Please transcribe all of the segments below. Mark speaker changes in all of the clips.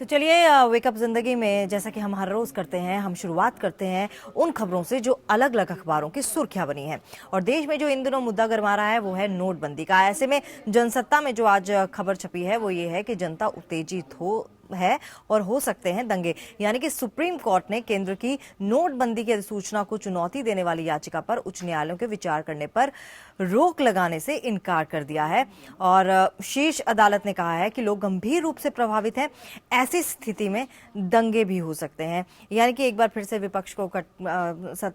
Speaker 1: तो चलिए वेकअप जिंदगी में जैसा कि हम हर रोज करते हैं, हम शुरुआत करते हैं उन खबरों से जो अलग अलग अखबारों की सुर्खियां बनी हैं। और देश में जो इन दिनों मुद्दा गरमा रहा है वो है नोटबंदी का। ऐसे में जनसत्ता में जो आज खबर छपी है वो ये है कि जनता उत्तेजित है और हो सकते हैं दंगे। यानी कि सुप्रीम कोर्ट ने केंद्र की नोटबंदी की अधिसूचना को चुनौती देने वाली याचिका पर उच्च न्यायालयों के विचार करने पर रोक लगाने से इनकार कर दिया है। और शीर्ष अदालत ने कहा है कि लोग गंभीर रूप से प्रभावित हैं, ऐसी स्थिति में दंगे भी हो सकते हैं। यानी कि एक बार फिर से विपक्ष को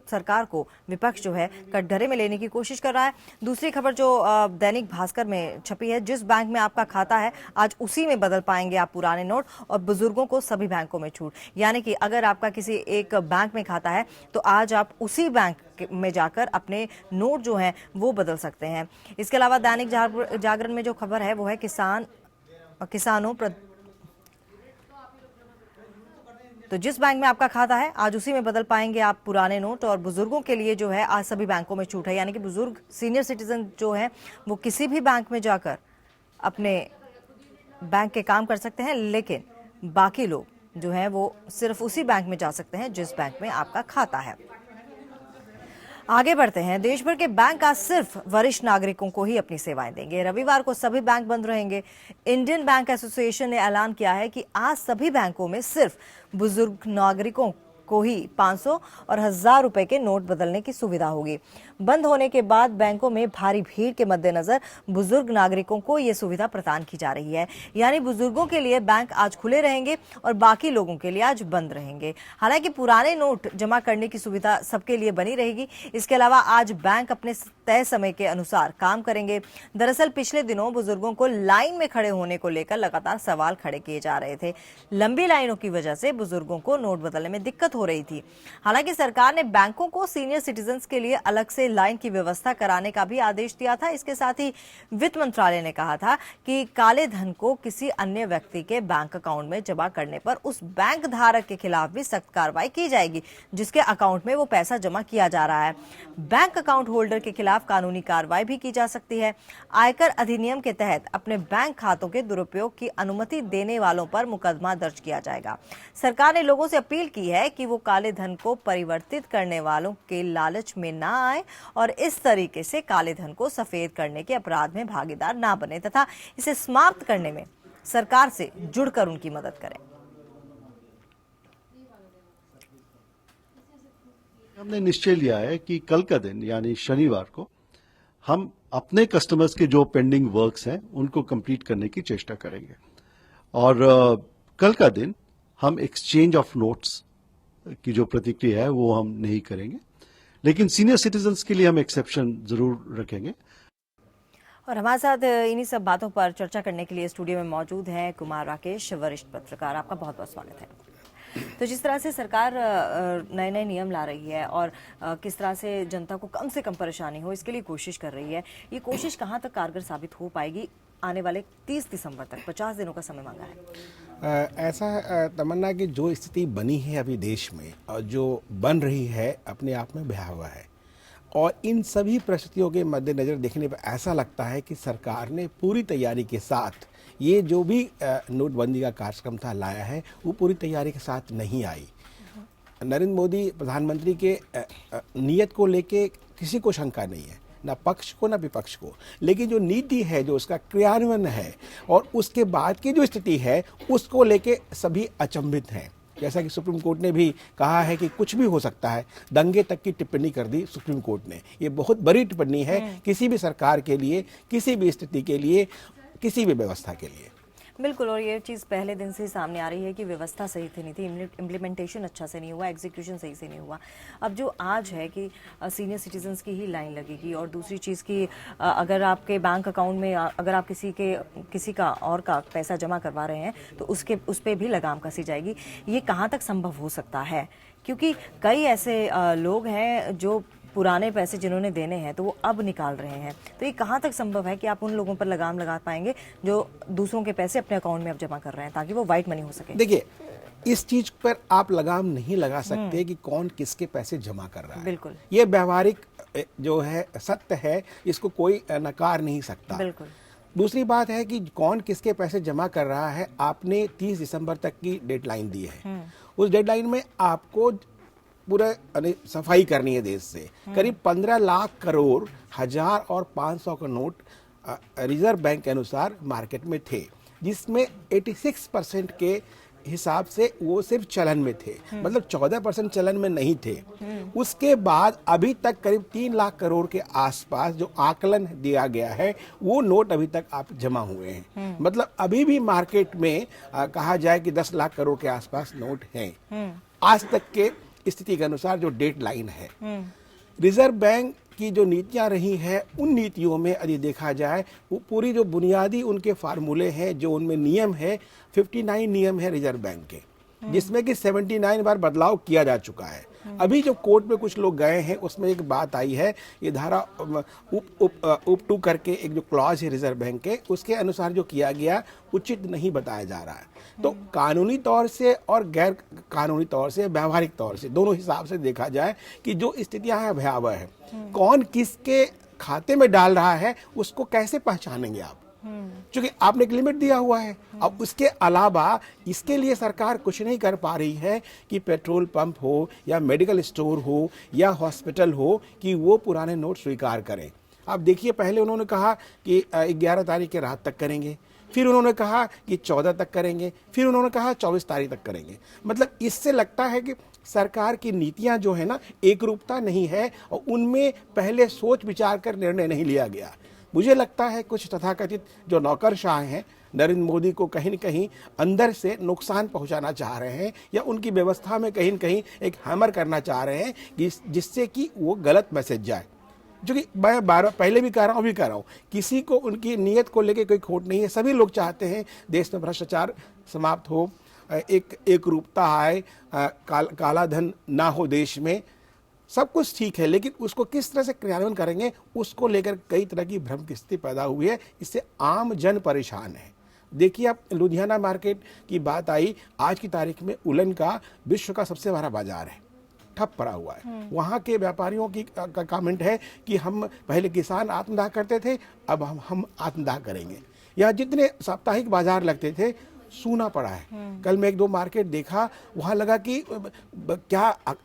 Speaker 1: सरकार को विपक्ष जो है कटघरे में लेने की कोशिश कर रहा है। दूसरी खबर जो दैनिक भास्कर में छपी है, जिस बैंक में आपका खाता है आज उसी में बदल पाएंगे आप पुराने नोट, और बुजुर्गों को सभी बैंकों में छूट। यानी कि अगर आपका किसी एक बैंक में खाता है तो आज आप उसी बैंक में जाकर अपने नोट जो हैं वो बदल सकते हैं। इसके अलावा दैनिक जागरण में जो खबर है वो है किसानों तो जिस बैंक में आपका खाता है आज उसी में बदल पाएंगे आप पुराने नोट, और बुजुर्गों के लिए जो है आज सभी बैंकों में छूट है। यानी कि बुजुर्ग सीनियर सिटीजन जो है वो किसी भी बैंक में जाकर अपने बैंक के काम कर सकते हैं, लेकिन बाकी लोग जो है वो सिर्फ उसी बैंक में जा सकते हैं जिस बैंक में आपका खाता है। आगे बढ़ते हैं। देश भर के बैंक आज सिर्फ वरिष्ठ नागरिकों को ही अपनी सेवाएं देंगे। रविवार को सभी बैंक बंद रहेंगे। इंडियन बैंक एसोसिएशन ने ऐलान किया है कि आज सभी बैंकों में सिर्फ बुजुर्ग नागरिकों को ही 500 और 1000 रुपए के नोट बदलने की सुविधा होगी। बंद होने के बाद बैंकों में भारी भीड़ के मद्देनजर बुजुर्ग नागरिकों को यह सुविधा प्रदान की जा रही है। यानी बुजुर्गों के लिए बैंक आज खुले रहेंगे और बाकी लोगों के लिए आज बंद रहेंगे। हालांकि पुराने नोट जमा करने की सुविधा सबके लिए बनी रहेगी। इसके अलावा आज बैंक अपने तय समय के अनुसार काम करेंगे। दरअसल पिछले दिनों बुजुर्गों को लाइन में खड़े होने को लेकर लगातार सवाल खड़े किए जा रहे थे। लंबी लाइनों की वजह से बुजुर्गों को नोट बदलने में दिक्कत हो रही थी। हालांकि सरकार ने बैंकों को सीनियर सिटीजन्स के लिए अलग से लाइन की व्यवस्था कराने का भी आदेश दिया था। इसके साथ ही वित्त मंत्रालय ने कहा था कि काले धन को किसी अन्य व्यक्ति के बैंक अकाउंट में जमा करने पर उस बैंक धारक के खिलाफ भी सख्त कार्रवाई की जाएगी जिसके अकाउंट में वो पैसा जमा किया जा रहा है। बैंक अकाउंट होल्डर के खिलाफ कानूनी कार्रवाई भी की जा सकती है। आयकर अधिनियम के तहत अपने बैंक खातों के दुरुपयोग की अनुमति देने वालों पर मुकदमा दर्ज किया जाएगा। सरकार ने लोगों से अपील की है कि वो काले धन को परिवर्तित करने वालों के लालच में ना आए और इस तरीके से काले धन को सफेद करने के अपराध में भागीदार ना बने तथा इसे समाप्त करने में सरकार से जुड़कर उनकी मदद करें।
Speaker 2: हमने निश्चय लिया है कि कल का दिन यानी शनिवार को हम अपने कस्टमर्स के जो पेंडिंग वर्क्स हैं उनको कंप्लीट करने की चेष्टा करेंगे। और कल का दिन हम एक्सचेंज ऑफ नोट्स की जो प्रतिक्रिया है वो हम नहीं करेंगे, लेकिन सीनियर सिटीजन्स के लिए हम एक्सेप्शन जरूर रखेंगे।
Speaker 1: और हमारे साथ इन्हीं सब बातों पर चर्चा करने के लिए स्टूडियो में मौजूद हैं कुमार राकेश, वरिष्ठ पत्रकार। आपका बहुत बहुत स्वागत है। तो जिस तरह से सरकार नए नए नियम ला रही है और किस तरह से जनता को कम से कम परेशानी हो इसके लिए कोशिश कर रही है, ये कोशिश कहाँ तक कारगर साबित हो पाएगी? आने वाले 30 दिसंबर तक 50 दिनों का समय मांगा है।
Speaker 3: ऐसा तमन्ना कि जो स्थिति बनी है अभी देश में और जो बन रही है अपने आप में भयावह है, और इन सभी परिस्थितियों के मद्देनजर देखने पर ऐसा लगता है कि सरकार ने पूरी तैयारी के साथ ये जो भी नोटबंदी का कार्यक्रम था लाया है वो पूरी तैयारी के साथ नहीं आई। नरेंद्र मोदी प्रधानमंत्री के नीयत को लेके किसी को शंका नहीं है, ना पक्ष को ना विपक्ष को, लेकिन जो नीति है, जो उसका क्रियान्वयन है और उसके बाद की जो स्थिति है उसको लेके सभी अचंभित हैं। जैसा कि सुप्रीम कोर्ट ने भी कहा है कि कुछ भी हो सकता है, दंगे तक की टिप्पणी कर दी सुप्रीम कोर्ट ने। ये बहुत बड़ी टिप्पणी है किसी भी सरकार के लिए, किसी भी स्थिति के लिए, किसी भी व्यवस्था के लिए।
Speaker 1: बिल्कुल, और ये चीज़ पहले दिन से ही सामने आ रही है कि व्यवस्था सही से नहीं थी, इम्प्लीमेंटेशन अच्छा से नहीं हुआ, एग्जीक्यूशन सही से नहीं हुआ। अब जो आज है कि सीनियर सिटीजन्स की ही लाइन लगेगी, और दूसरी चीज़ की अगर आपके बैंक अकाउंट में अगर आप किसी का और का पैसा जमा करवा रहे हैं तो उस पर भी लगाम कसी जाएगी। ये कहाँ तक संभव हो सकता है? क्योंकि कई ऐसे लोग हैं जो पुराने पैसे जिन्होंने देने हैं तो वो अब निकाल रहे हैं। तो ये कहाँ तक संभव है कि आप उन लोगों पर लगाम लगा पाएंगे जो दूसरों के पैसे अपने अकाउंट में अब जमा कर रहे हैं, ताकि वो वाइट मनी हो सके?
Speaker 3: देखिए, इस चीज पर आप लगाम नहीं लगा सकते कि कौन किसके पैसे जमा कर रहा है।
Speaker 1: बिल्कुल,
Speaker 3: ये व्यवहारिक जो है सत्य है, इसको कोई नकार नहीं सकता।
Speaker 1: बिल्कुल।
Speaker 3: दूसरी बात है कि कौन किसके पैसे जमा कर रहा है। आपने 30 दिसंबर तक की डेडलाइन दी है। उस डेडलाइन में आपको पूरा सफाई करनी है देश से। करीब 15 लाख करोड़ 1000 और 500 का नोट रिजर्व बैंक के अनुसार मार्केट में थे, जिसमें 86% के हिसाब से वो सिर्फ चलन में थे, मतलब 14% चलन में नहीं थे। उसके बाद अभी तक करीब 3 लाख करोड़ के आसपास जो आकलन दिया गया है वो नोट अभी तक आप जमा हुए हैं। मतलब अभी भी मार्केट में कहा जाए कि 10 लाख करोड़ के आसपास नोट हैं आज तक के स्थिति के अनुसार जो डेडलाइन है। रिजर्व बैंक की जो नीतियां रही हैं उन नीतियों में यदि देखा जाए वो पूरी जो बुनियादी उनके फार्मूले हैं, जो उनमें नियम है, 59 नियम है रिजर्व बैंक के, जिसमें कि 79 बार बदलाव किया जा चुका है। अभी जो कोर्ट में कुछ लोग गए हैं उसमें एक बात आई है, ये धारा उप 2 करके एक जो क्लॉज है रिजर्व बैंक के, उसके अनुसार जो किया गया उचित नहीं बताया जा रहा है। तो कानूनी तौर से और गैर कानूनी तौर से, व्यावहारिक तौर से, दोनों हिसाब से देखा जाए कि जो स्थितियां हैं भयावह है। कौन किसके खाते में डाल रहा है उसको कैसे पहचानेंगे आप, क्योंकि आपने एक लिमिट दिया हुआ है। अब उसके अलावा इसके लिए सरकार कुछ नहीं कर पा रही है कि पेट्रोल पंप हो या मेडिकल स्टोर हो या हॉस्पिटल हो कि वो पुराने नोट स्वीकार करें। आप देखिए, पहले उन्होंने कहा कि 11 तारीख के रात तक करेंगे, फिर उन्होंने कहा कि 14 तक करेंगे, फिर उन्होंने कहा 24 तारीख तक करेंगे। मतलब इससे लगता है कि सरकार की नीतियां जो है ना, एक रूपता नहीं है और उनमें पहले सोच विचार कर निर्णय नहीं लिया गया। मुझे लगता है कुछ तथाकथित जो नौकरशाह हैं नरेंद्र मोदी को कहीं न कहीं अंदर से नुकसान पहुंचाना चाह रहे हैं, या उनकी व्यवस्था में कहीं न कहीं एक हैमर करना चाह रहे हैं कि जिससे कि वो गलत मैसेज जाए। जो कि मैं पहले भी कह रहा हूँ, अभी कह रहा हूँ, किसी को उनकी नीयत को लेकर कोई खोट नहीं है। सभी लोग चाहते हैं देश में भ्रष्टाचार समाप्त हो, एक रूपता आए, काला धन ना हो देश में, सब कुछ ठीक है, लेकिन उसको किस तरह से क्रियान्वयन करेंगे उसको लेकर कई तरह की भ्रम की स्थिति पैदा हुई है। इससे आम जन परेशान है। देखिए, आप लुधियाना मार्केट की बात आई, आज की तारीख में उलन का विश्व का सबसे बड़ा बाजार है, ठप पड़ा हुआ है। वहाँ के व्यापारियों की का कमेंट है कि हम पहले किसान आत्मदाह करते थे, अब हम आत्मदाह करेंगे। यहाँ जितने साप्ताहिक बाजार लगते थे सूना पड़ा है। कल मैं 1-2 मार्केट देखा, वहाँ लगा कि क्या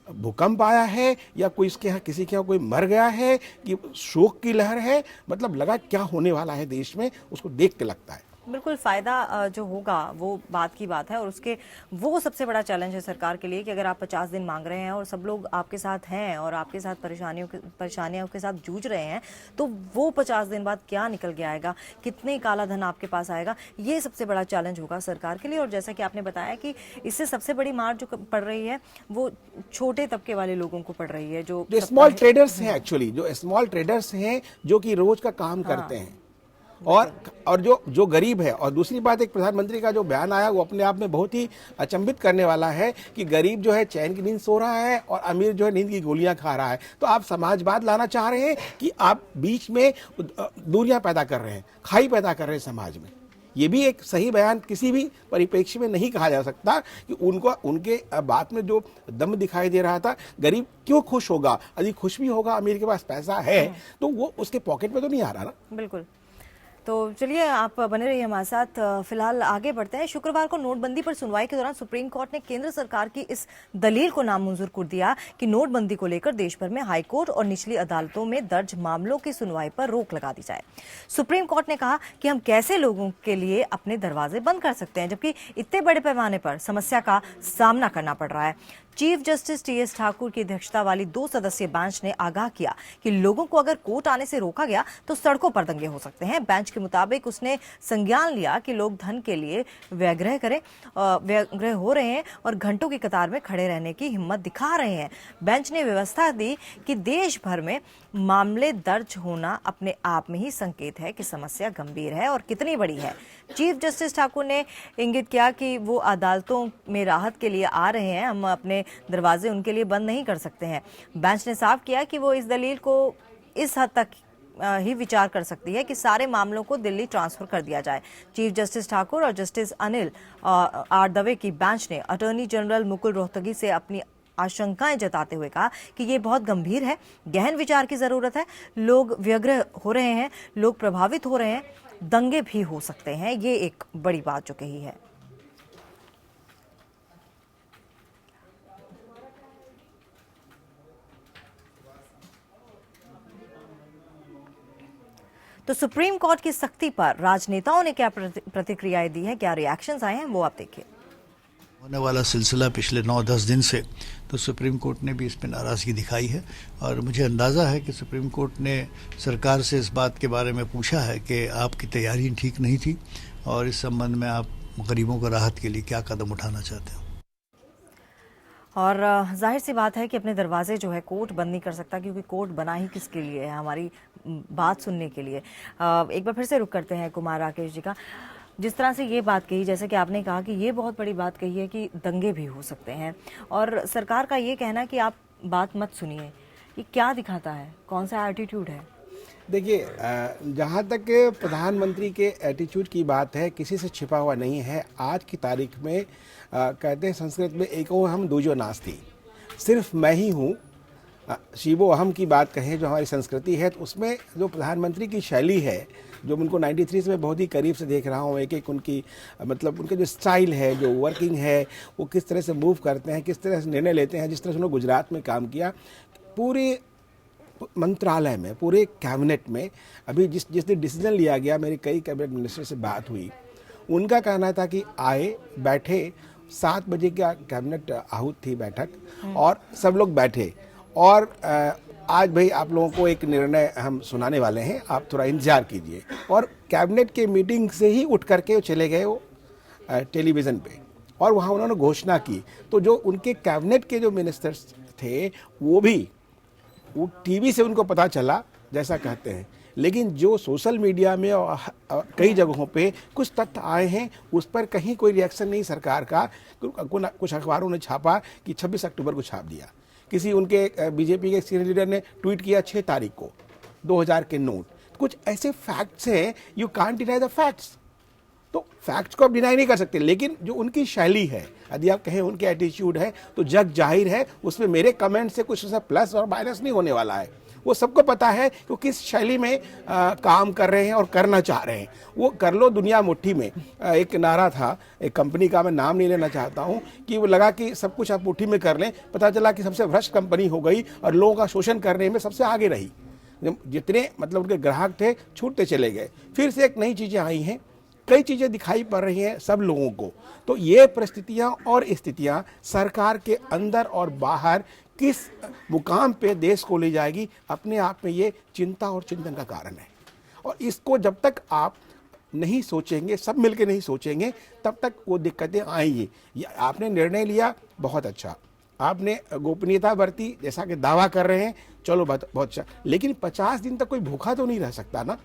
Speaker 3: भूकंप आया है या कोई इसके यहाँ किसी के यहाँ कोई मर गया है कि शोक की लहर है। मतलब लगा क्या होने वाला है देश में, उसको देख के लगता है।
Speaker 1: बिल्कुल, फायदा जो होगा वो बात की बात है, और उसके वो सबसे बड़ा चैलेंज है सरकार के लिए कि अगर आप 50 दिन मांग रहे हैं और सब लोग आपके साथ हैं और आपके साथ परेशानियों के साथ जूझ रहे हैं, तो वो 50 दिन बाद क्या निकल के आएगा, कितने काला धन आपके पास आएगा, ये सबसे बड़ा चैलेंज होगा सरकार के लिए। और जैसा कि आपने बताया कि इससे सबसे बड़ी मार जो पड़ रही है वो छोटे तबके वाले लोगों को पड़ रही है, जो
Speaker 3: स्मॉल ट्रेडर्स हैं। एक्चुअली जो स्मॉल ट्रेडर्स हैं जो कि रोज का काम करते हैं, और जो गरीब है। और दूसरी बात, एक प्रधानमंत्री का जो बयान आया वो अपने आप में बहुत ही अचंभित करने वाला है कि गरीब जो है चैन की नींद सो रहा है और अमीर जो है नींद की गोलियां खा रहा है। तो आप समाजवाद लाना चाह रहे हैं कि आप बीच में दूरियां पैदा कर रहे हैं, खाई पैदा कर रहे हैं समाज में। ये भी एक सही बयान किसी भी परिप्रेक्ष्य में नहीं कहा जा सकता कि उनके बात में जो दम दिखाई दे रहा था। गरीब क्यों खुश होगा? यदि खुश भी होगा, अमीर के पास पैसा है तो वो उसके पॉकेट में तो नहीं आ रहा ना।
Speaker 1: बिल्कुल। तो चलिए, आप बने रहिए हमारे साथ। फिलहाल आगे बढ़ते हैं। शुक्रवार को नोटबंदी पर सुनवाई के दौरान सुप्रीम कोर्ट ने केंद्र सरकार की इस दलील को नामंजूर कर दिया कि नोटबंदी को लेकर देश भर में हाईकोर्ट और निचली अदालतों में दर्ज मामलों की सुनवाई पर रोक लगा दी जाए। सुप्रीम कोर्ट ने कहा कि हम कैसे लोगों के लिए अपने दरवाजे बंद कर सकते हैं जबकि इतने बड़े पैमाने पर समस्या का सामना करना पड़ रहा है। चीफ जस्टिस टीएस ठाकुर की अध्यक्षता वाली 2 सदस्यीय बेंच ने आगाह किया कि लोगों को अगर कोर्ट आने से रोका गया तो सड़कों पर दंगे हो सकते हैं। बेंच के मुताबिक उसने संज्ञान लिया कि लोग धन के लिए व्यग्रह हो रहे हैं और घंटों की कतार में खड़े रहने की हिम्मत दिखा रहे हैं। बेंच ने व्यवस्था दी कि देश भर में मामले दर्ज होना अपने आप में ही संकेत है कि समस्या गंभीर है और कितनी बड़ी है। चीफ जस्टिस ठाकुर ने इंगित किया कि वो अदालतों में राहत के लिए आ रहे हैं, हम अपने दरवाजे उनके लिए बंद नहीं कर सकते हैं। बेंच ने साफ किया कि वो इस दलील को इस हद तक ही विचार कर सकती है कि सारे मामलों को दिल्ली ट्रांसफर कर दिया जाए। चीफ जस्टिस ठाकुर और जस्टिस अनिल आर दवे की बेंच ने अटॉर्नी जनरल मुकुल रोहतगी से अपनी आशंकाएं जताते हुए कहा कि ये बहुत गंभीर है, गहन विचार की जरूरत है। लोग व्यग्र हो रहे हैं, लोग प्रभावित हो रहे हैं, दंगे भी हो सकते हैं। ये एक बड़ी बात जो कही है। तो सुप्रीम कोर्ट की सख्ती पर राजनेताओं ने क्या प्रतिक्रियाएं दी है, क्या रिएक्शंस आए हैं, वो आप देखिए।
Speaker 4: होने वाला सिलसिला पिछले 9-10 दिन से, तो सुप्रीम कोर्ट ने भी इस पर नाराज़गी दिखाई है और मुझे अंदाज़ा है कि सुप्रीम कोर्ट ने सरकार से इस बात के बारे में पूछा है कि आपकी तैयारी ठीक नहीं थी और इस संबंध में आप गरीबों को राहत के लिए क्या कदम उठाना चाहते हो।
Speaker 1: और जाहिर सी बात है कि अपने दरवाजे जो है कोर्ट बंद नहीं कर सकता, क्योंकि कोर्ट बना ही किसके लिए है, हमारी बात सुनने के लिए। एक बार फिर से रुक करते हैं कुमार राकेश जी का। जिस तरह से ये बात कही, जैसे कि आपने कहा कि ये बहुत बड़ी बात कही है कि दंगे भी हो सकते हैं, और सरकार का ये कहना कि आप बात मत सुनिए, ये क्या दिखाता है, कौन सा एटीट्यूड है?
Speaker 3: देखिए, जहाँ तक प्रधानमंत्री के एटीट्यूड की बात है, किसी से छिपा हुआ नहीं है। आज की तारीख में कहते हैं संस्कृत में एको हम दूजो नास्ति, सिर्फ मैं ही हूँ। शिवो अहम की बात कहें जो हमारी संस्कृति है, तो उसमें जो प्रधानमंत्री की शैली है, जो उनको 93 से मैं बहुत ही करीब से देख रहा हूँ, एक एक उनकी मतलब उनके जो स्टाइल है, जो वर्किंग है, वो किस तरह से मूव करते हैं, किस तरह से निर्णय लेते हैं, जिस तरह से उन्होंने गुजरात में काम किया, पूरे मंत्रालय में, पूरे कैबिनेट में अभी जिस दिन डिसीजन लिया गया, मेरी कई कैबिनेट मिनिस्टर से बात हुई, उनका कहना था कि आए बैठे, 7 बजे का कैबिनेट आहूत थी बैठक, और सब लोग बैठे, और आज भाई आप लोगों को एक निर्णय हम सुनाने वाले हैं, आप थोड़ा इंतजार कीजिए। और कैबिनेट के मीटिंग से ही उठ करके चले गए वो टेलीविज़न पे, और वहाँ उन्होंने घोषणा की। तो जो उनके कैबिनेट के जो मिनिस्टर्स थे वो टीवी से उनको पता चला, जैसा कहते हैं, लेकिन जो सोशल मीडिया में और कई जगहों पे कुछ तथ्य आए हैं, उस पर कहीं कोई रिएक्शन नहीं सरकार का। कुछ अखबारों ने छापा कि 26 अक्टूबर को छाप दिया, किसी उनके बीजेपी के सीनियर लीडर ने ट्वीट किया 6 तारीख को 2000 के नोट। कुछ ऐसे फैक्ट्स हैं, you can't deny the facts. तो फैक्ट्स को आप डिनाई नहीं कर सकते, लेकिन जो उनकी शैली है, यदि आप कहें उनके एटीट्यूड है, तो जग जाहिर है, उसमें मेरे कमेंट से कुछ ऐसा प्लस और माइनस नहीं होने वाला है। वो सबको पता है कि किस शैली में काम कर रहे हैं और करना चाह रहे हैं। वो कर लो दुनिया मुट्ठी में, एक नारा था एक कंपनी का, मैं नाम नहीं लेना चाहता हूँ, कि वो लगा कि सब कुछ आप मुट्ठी में कर लें, पता चला कि सबसे भ्रष्ट कंपनी हो गई और लोगों का शोषण करने में सबसे आगे रही। जितने मतलब उनके ग्राहक थे छूटते चले गए। फिर से एक नई चीज़ें आई हैं, कई चीज़ें दिखाई पड़ रही हैं सब लोगों को। तो ये परिस्थितियां और स्थितियां सरकार के अंदर और बाहर किस मुकाम पे देश को ले जाएगी, अपने आप में ये चिंता और चिंतन का कारण है। और इसको जब तक आप नहीं सोचेंगे, सब मिलकर नहीं सोचेंगे, तब तक वो दिक्कतें आएंगी। आपने निर्णय लिया, बहुत अच्छा, आपने गोपनीयता बरती, जैसा कि दावा कर रहे हैं, चलो बहुत अच्छा, लेकिन 50 दिन तक कोई भूखा तो नहीं रह सकता ना।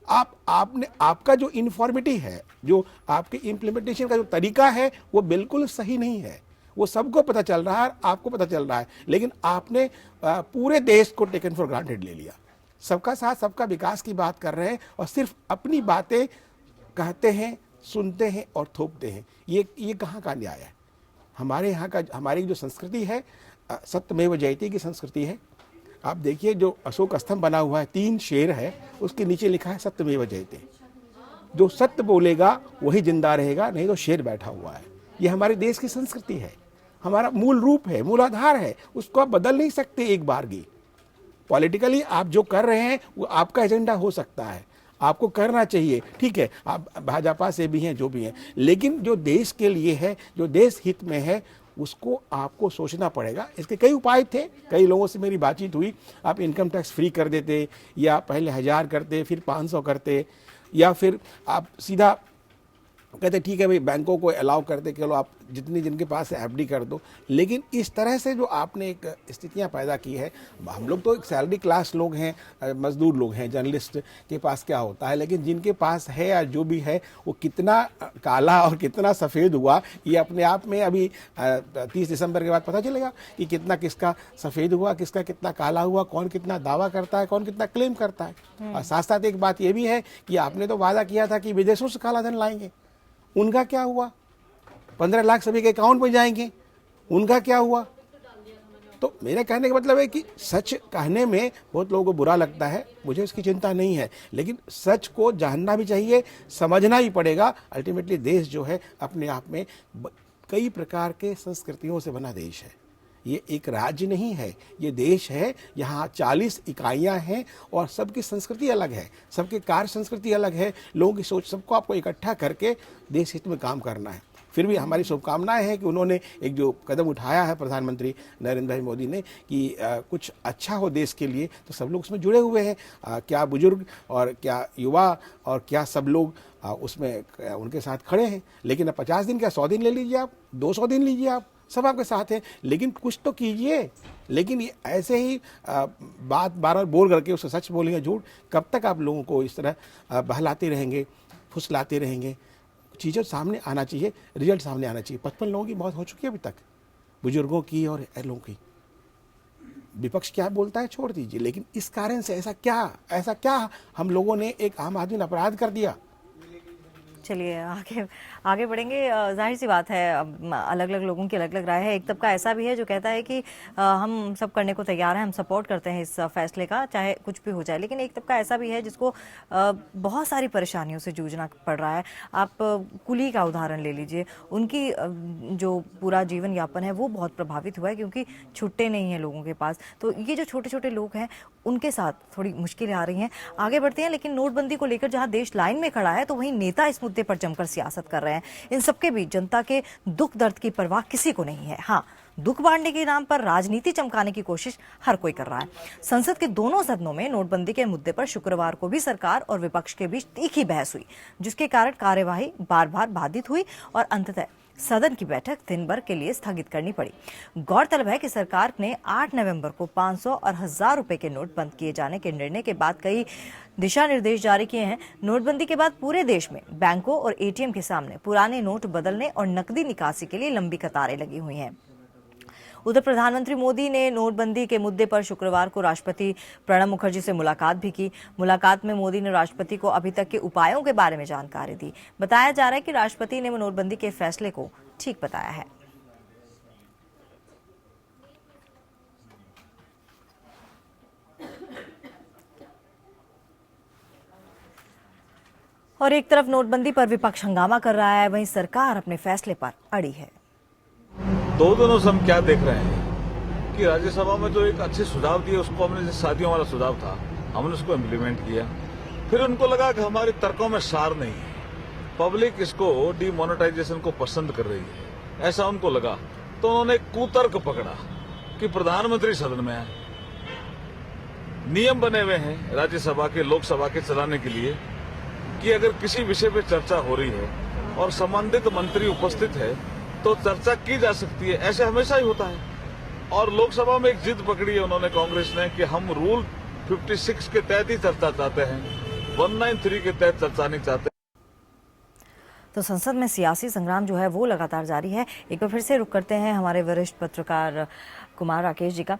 Speaker 3: आपने आपका जो इन्फॉर्मिटी है, जो आपके इम्प्लीमेंटेशन का जो तरीका है, वो बिल्कुल सही नहीं है। वो सबको पता चल रहा है, आपको पता चल रहा है, लेकिन आपने पूरे देश को टेकन फॉर ग्रांटेड ले लिया। सबका साथ सबका विकास की बात कर रहे हैं और सिर्फ अपनी बातें कहते हैं, सुनते हैं और थोपते हैं। ये कहाँ का न्याय है? हमारे यहाँ का, हमारी जो संस्कृति है, सत्यमेव जयते की संस्कृति है। आप देखिए जो अशोक स्तंभ बना हुआ है, 3 शेर है, उसके नीचे लिखा है सत्यमेव जयते। जो सत्य बोलेगा वही जिंदा रहेगा, नहीं तो शेर बैठा हुआ है। ये हमारे देश की संस्कृति है, हमारा मूल रूप है, मूल आधार है, उसको आप बदल नहीं सकते एक बार की। पॉलिटिकली आप जो कर रहे हैं वो आपका एजेंडा हो सकता है, आपको करना चाहिए, ठीक है, आप भाजपा से भी हैं, जो भी हैं, लेकिन जो देश के लिए है, जो देश हित में है, उसको आपको सोचना पड़ेगा। इसके कई उपाय थे, कई लोगों से मेरी बातचीत हुई, आप इनकम टैक्स फ्री कर देते, या पहले 1000 करते, फिर 500 करते, या फिर आप सीधा कहते ठीक है भाई बैंकों को अलाउ करते, चलो आप जितनी जिनके पास है एफडी कर दो। लेकिन इस तरह से जो आपने एक स्थितियां पैदा की है, हम लोग तो एक सैलरी क्लास लोग हैं, मजदूर लोग हैं, जर्नलिस्ट के पास क्या होता है, लेकिन जिनके पास है या जो भी है, वो कितना काला और कितना सफ़ेद हुआ, ये अपने आप में अभी 30 दिसंबर के बाद पता चलेगा कि कितना किसका सफ़ेद हुआ, किसका कितना काला हुआ, कौन कितना दावा करता है, कौन कितना क्लेम करता है। और साथ साथ एक बात ये भी है कि आपने तो वादा किया था कि विदेशों से काला धन लाएंगे, उनका क्या हुआ? 15 लाख सभी के अकाउंट में जाएंगे, उनका क्या हुआ? तो मेरे कहने का मतलब है कि सच कहने में बहुत लोगों को बुरा लगता है, मुझे उसकी चिंता नहीं है, लेकिन सच को जानना भी चाहिए, समझना ही पड़ेगा। अल्टीमेटली देश जो है अपने आप में कई प्रकार के संस्कृतियों से बना देश है। ये एक राज्य नहीं है, ये देश है। यहाँ 40 इकाइयाँ हैं और सबकी संस्कृति अलग है, सबकी कार्य संस्कृति अलग है, लोगों की सोच, सबको आपको इकट्ठा करके देश हित में काम करना है। फिर भी हमारी शुभकामनाएं हैं कि उन्होंने एक जो कदम उठाया है प्रधानमंत्री नरेंद्र भाई मोदी ने कि कुछ अच्छा हो देश के लिए, तो सब लोग उसमें जुड़े हुए हैं। क्या बुजुर्ग और क्या युवा और क्या सब लोग उसमें उनके साथ खड़े हैं। लेकिन अब 50 दिन क्या 100 दिन ले लीजिए आप, 200 दिन लीजिए आप, सब आपके साथ हैं, लेकिन कुछ तो कीजिए। लेकिन ये ऐसे ही बात बार-बार बोल करके उससे सच बोलेंगे झूठ, कब तक आप लोगों को इस तरह बहलाते रहेंगे, फुसलाते रहेंगे। चीज़ें सामने आना चाहिए, रिजल्ट सामने आना चाहिए। 55 लोगों की मौत हो चुकी है अभी तक, बुजुर्गों की और लोगों की। विपक्ष क्या बोलता है छोड़ दीजिए, लेकिन इस कारण से ऐसा क्या हम लोगों ने एक आम आदमी ने अपराध कर दिया।
Speaker 1: चलिए आगे बढ़ेंगे। जाहिर सी बात है, अलग अलग लोगों की अलग अलग राय है। एक तबका ऐसा भी है जो कहता है कि हम सब करने को तैयार हैं, हम सपोर्ट करते हैं इस फैसले का, चाहे कुछ भी हो जाए। लेकिन एक तबका ऐसा भी है जिसको बहुत सारी परेशानियों से जूझना पड़ रहा है। आप कुली का उदाहरण ले लीजिए, उनकी जो पूरा जीवन यापन है वो बहुत प्रभावित हुआ है, क्योंकि छुट्टे नहीं हैं लोगों के पास। तो ये जो छोटे छोटे लोग हैं उनके साथ थोड़ी मुश्किलें आ रही हैं। आगे बढ़ते हैं। लेकिन नोटबंदी को लेकर जहां देश लाइन में खड़ा है, तो वहीं नेता इस मुद्दे पर जमकर सियासत कर रहे हैं। इन सबके बीच जनता के दुख दर्द की परवाह किसी को नहीं है। हाँ, दुख बांटने के नाम पर राजनीति चमकाने की कोशिश हर कोई कर रहा है। संसद के दोनों सदनों में नोटबंदी के मुद्दे पर शुक्रवार को भी सरकार और विपक्ष के बीच तीखी बहस हुई, जिसके कारण कार्यवाही बार बार बाधित हुई और अंततः सदन की बैठक दिन भर के लिए स्थगित करनी पड़ी। गौरतलब है कि सरकार ने 8 नवंबर को 500 और 1000 रुपए के नोट बंद किए जाने के निर्णय के बाद कई दिशा निर्देश जारी किए हैं। नोटबंदी के बाद पूरे देश में बैंकों और एटीएम के सामने पुराने नोट बदलने और नकदी निकासी के लिए लंबी कतारें लगी हुई हैं। उधर प्रधानमंत्री मोदी ने नोटबंदी के मुद्दे पर शुक्रवार को राष्ट्रपति प्रणब मुखर्जी से मुलाकात भी की। मुलाकात में मोदी ने राष्ट्रपति को अभी तक के उपायों के बारे में जानकारी दी। बताया जा रहा है कि राष्ट्रपति ने नोटबंदी के फैसले को ठीक बताया है। और एक तरफ नोटबंदी पर विपक्ष हंगामा कर रहा है, वहीं सरकार अपने फैसले पर अड़ी है।
Speaker 5: 2 दिनों से हम क्या देख रहे हैं कि राज्यसभा में जो एक अच्छे सुझाव दिए, उसको हमने, जैसे शादियों वाला सुझाव था, हमने उसको इम्प्लीमेंट किया। फिर उनको लगा कि हमारे तर्कों में सार नहीं है, पब्लिक इसको डीमोनेटाइजेशन को पसंद कर रही है, ऐसा उनको लगा। तो उन्होंने एक कुतर्क पकड़ा कि प्रधानमंत्री सदन में आए। नियम बने हुए हैं राज्यसभा के, लोकसभा के चलाने के लिए कि अगर किसी विषय पे चर्चा हो रही है और संबंधित मंत्री उपस्थित है तो चर्चा की जा सकती है। ऐसे हमेशा ही होता है। और लोकसभा में एक जिद पकड़ी है उन्होंने, कांग्रेस ने, कि हम रूल 56 के तहत ही चर्चा चाहते हैं, 193 के तहत चर्चा नहीं चाहते।
Speaker 1: तो संसद में सियासी संग्राम जो है वो लगातार जारी है। एक बार फिर से रुक करते हैं हमारे वरिष्ठ पत्रकार कुमार राकेश जी का।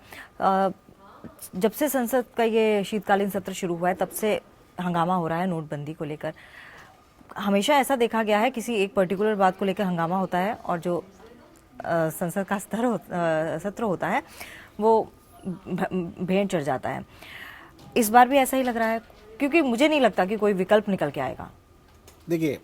Speaker 1: जब से संसद का ये शीतकालीन सत्र शुरू हुआ है तब से हंगामा हो रहा है नोटबंदी को लेकर। हमेशा ऐसा देखा गया है, किसी एक पर्टिकुलर बात को लेकर हंगामा होता है और जो संसद का सत्र होता है वो भेंट चढ़ जाता है। इस बार भी ऐसा ही लग रहा है, क्योंकि मुझे नहीं लगता कि कोई विकल्प निकल के आएगा।
Speaker 3: देखिए,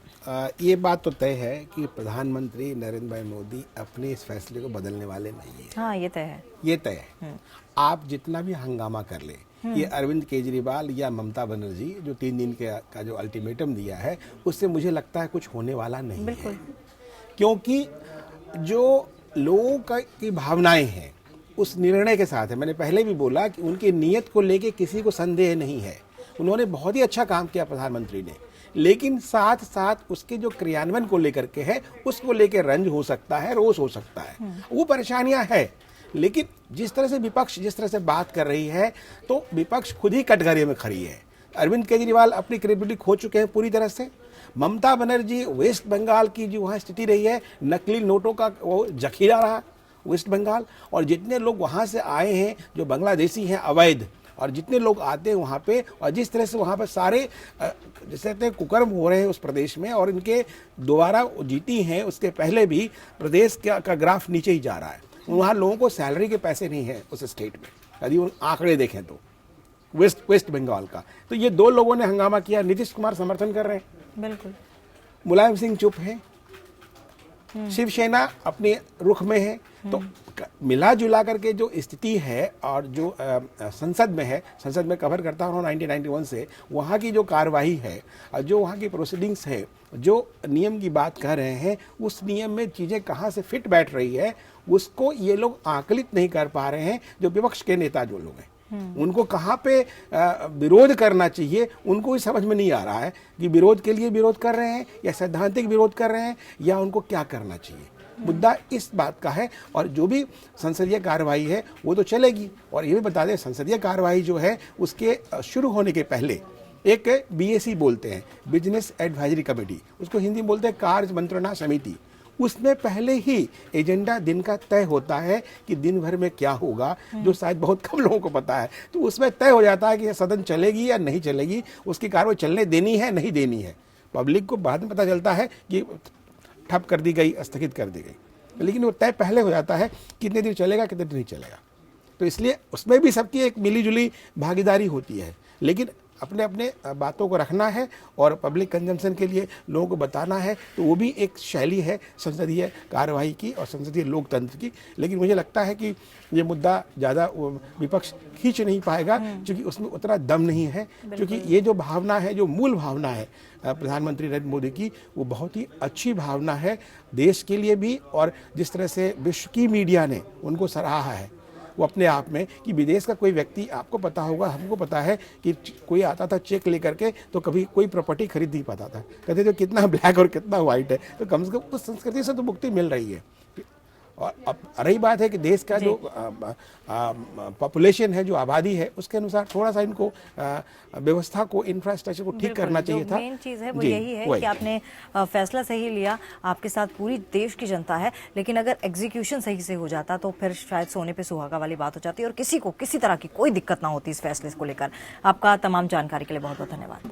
Speaker 3: ये बात तो तय है कि प्रधानमंत्री नरेंद्र भाई मोदी अपने इस फैसले को बदलने वाले नहीं है।
Speaker 1: हाँ, ये तय है,
Speaker 3: ये तय है। आप जितना भी हंगामा कर ले, ये अरविंद केजरीवाल या ममता बनर्जी जो 3 दिन का जो अल्टीमेटम दिया है, उससे मुझे लगता है कुछ होने वाला नहीं है। क्योंकि जो लोगों की भावनाएं हैं उस निर्णय के साथ है। मैंने पहले भी बोला कि उनकी नीयत को लेके किसी को संदेह नहीं है। उन्होंने बहुत ही अच्छा काम किया प्रधानमंत्री ने, लेकिन साथ साथ उसके जो क्रियान्वयन को लेकर के है, उसको लेकर रंज हो सकता है, रोष हो सकता है, वो परेशानियां है। लेकिन जिस तरह से विपक्ष जिस तरह से बात कर रही है, तो विपक्ष खुद ही कटघरे में खड़ी है। अरविंद केजरीवाल अपनी क्रेडिबिलिटी खो चुके हैं पूरी तरह से। ममता बनर्जी, वेस्ट बंगाल की जो वहाँ स्थिति रही है, नकली नोटों का वो जखीरा रहा वेस्ट बंगाल, और जितने लोग वहाँ से आए हैं जो बांग्लादेशी हैं अवैध, और जितने लोग आते हैं वहाँ पे, और जिस तरह से वहाँ पर सारे जैसे कहते हैं कुकर्म हो रहे हैं उस प्रदेश में, और इनके दोबारा जीती हैं उसके पहले भी प्रदेश का ग्राफ नीचे ही जा रहा है। वहाँ लोगों को सैलरी के पैसे नहीं है उस स्टेट में, यदि उन आंकड़े देखें तो वेस्ट बंगाल का। तो ये दो लोगों ने हंगामा किया, नीतीश कुमार समर्थन कर रहे हैं,
Speaker 1: बिल्कुल।
Speaker 3: मुलायम सिंह चुप है, शिवसेना अपने रुख में है। तो मिला जुला करके जो स्थिति है और जो संसद में है, संसद में कवर करता हूँ 1991 से, वहाँ की जो कार्रवाई है और जो वहाँ की प्रोसीडिंग्स है, जो नियम की बात कर रहे हैं, उस नियम में चीज़ें कहाँ से फिट बैठ रही है उसको ये लोग आकलित नहीं कर पा रहे हैं। जो विपक्ष के नेता जो लोग हैं उनको कहाँ पे विरोध करना चाहिए उनको ही समझ में नहीं आ रहा है कि विरोध के लिए विरोध कर रहे हैं या सैद्धांतिक विरोध कर रहे हैं या उनको क्या करना चाहिए। मुद्दा इस बात का है। और जो भी संसदीय कार्रवाई है वो तो चलेगी। और ये भी बता दें, संसदीय कार्रवाई जो है उसके शुरू होने के पहले एक BAC बोलते हैं, बिजनेस एडवाइजरी कमेटी, उसको हिंदी में बोलते हैं कार्य मंत्रणा समिति, उसमें पहले ही एजेंडा दिन का तय होता है कि दिन भर में क्या होगा, जो शायद बहुत कम लोगों को पता है। तो उसमें तय हो जाता है कि सदन चलेगी या नहीं चलेगी, उसकी कार्रवाई चलने देनी है नहीं देनी है। पब्लिक को बाद में पता चलता है कि ठप कर दी गई, स्थगित कर दी गई, लेकिन वो तय पहले हो जाता है कितने दिन चलेगा कितने दिन नहीं चलेगा। तो इसलिए उसमें भी सबकी एक मिलीजुली भागीदारी होती है, लेकिन अपने अपने बातों को रखना है और पब्लिक कंजम्पशन के लिए लोगों को बताना है। तो वो भी एक शैली है संसदीय कार्रवाई की और संसदीय लोकतंत्र की। लेकिन मुझे लगता है कि ये मुद्दा ज़्यादा विपक्ष खींच नहीं पाएगा क्योंकि उसमें उतना दम नहीं है। क्योंकि ये जो भावना है, जो मूल भावना है प्रधानमंत्री नरेंद्र मोदी की, वो बहुत ही अच्छी भावना है देश के लिए भी। और जिस तरह से विश्व की मीडिया ने उनको सराहा है वो अपने आप में, कि विदेश का कोई व्यक्ति, आपको पता होगा, हमको पता है कि कोई आता था चेक लेकर के तो कभी कोई प्रॉपर्टी खरीद नहीं पाता था, कहते थे कितना ब्लैक और कितना व्हाइट है। तो कम से कम उस संस्कृति से तो मुक्ति मिल रही है। और अब रही बात है कि देश का जो पॉपुलेशन है, जो आबादी है, उसके अनुसार थोड़ा सा इनको व्यवस्था को, इंफ्रास्ट्रक्चर को ठीक करना चाहिए था।
Speaker 1: मेन चीज है वो यही है कि आपने फैसला सही लिया, आपके साथ पूरी देश की जनता है, लेकिन अगर एग्जीक्यूशन सही से हो जाता तो फिर शायद सोने पे सुहागा वाली बात हो जाती और किसी को किसी तरह की कोई दिक्कत ना होती इस फैसले को लेकर। आपका तमाम जानकारी के लिए बहुत बहुत धन्यवाद।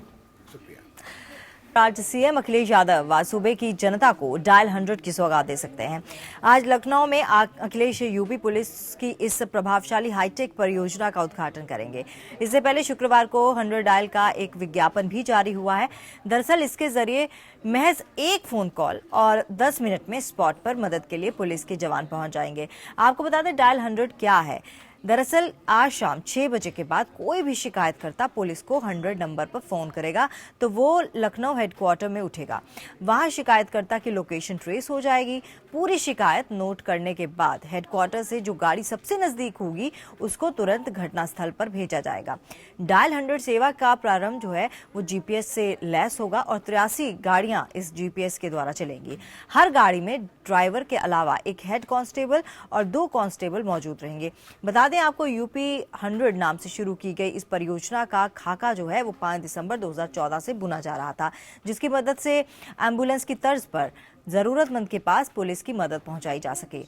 Speaker 1: आज सीएम अखिलेश यादव आज सूबे की जनता को डायल 100 की सौगात दे सकते हैं। आज लखनऊ में अखिलेश यूपी पुलिस की इस प्रभावशाली हाईटेक परियोजना का उद्घाटन करेंगे। इससे पहले शुक्रवार को 100 डायल का एक विज्ञापन भी जारी हुआ है। दरअसल इसके जरिए महज एक फोन कॉल और 10 मिनट में स्पॉट पर मदद के लिए पुलिस के जवान पहुंच जाएंगे। आपको बता दें डायल 100 क्या है। दरअसल आज शाम 6 बजे के बाद कोई भी शिकायतकर्ता पुलिस को 100 नंबर पर फोन करेगा तो वो लखनऊ हेडक्वार्टर में उठेगा। वहां शिकायतकर्ता की लोकेशन ट्रेस हो जाएगी। पूरी शिकायत नोट करने के बाद हेडक्वार्टर से जो गाड़ी सबसे नजदीक होगी उसको तुरंत घटनास्थल पर भेजा जाएगा। डायल 100 सेवा का प्रारंभ जो है वो जीपीएस से लैस होगा और 83 गाड़ियां इस जीपीएस के द्वारा चलेंगी। हर गाड़ी में ड्राइवर के अलावा एक हेड कांस्टेबल और 2 कांस्टेबल मौजूद रहेंगे। बता दें आपको, यूपी 100 नाम से शुरू की गई इस परियोजना का खाका जो है वो 5 दिसंबर 2014 से बुना जा रहा था, जिसकी मदद से एम्बुलेंस की तर्ज पर जरूरतमंद के पास पुलिस की मदद पहुंचाई जा सके।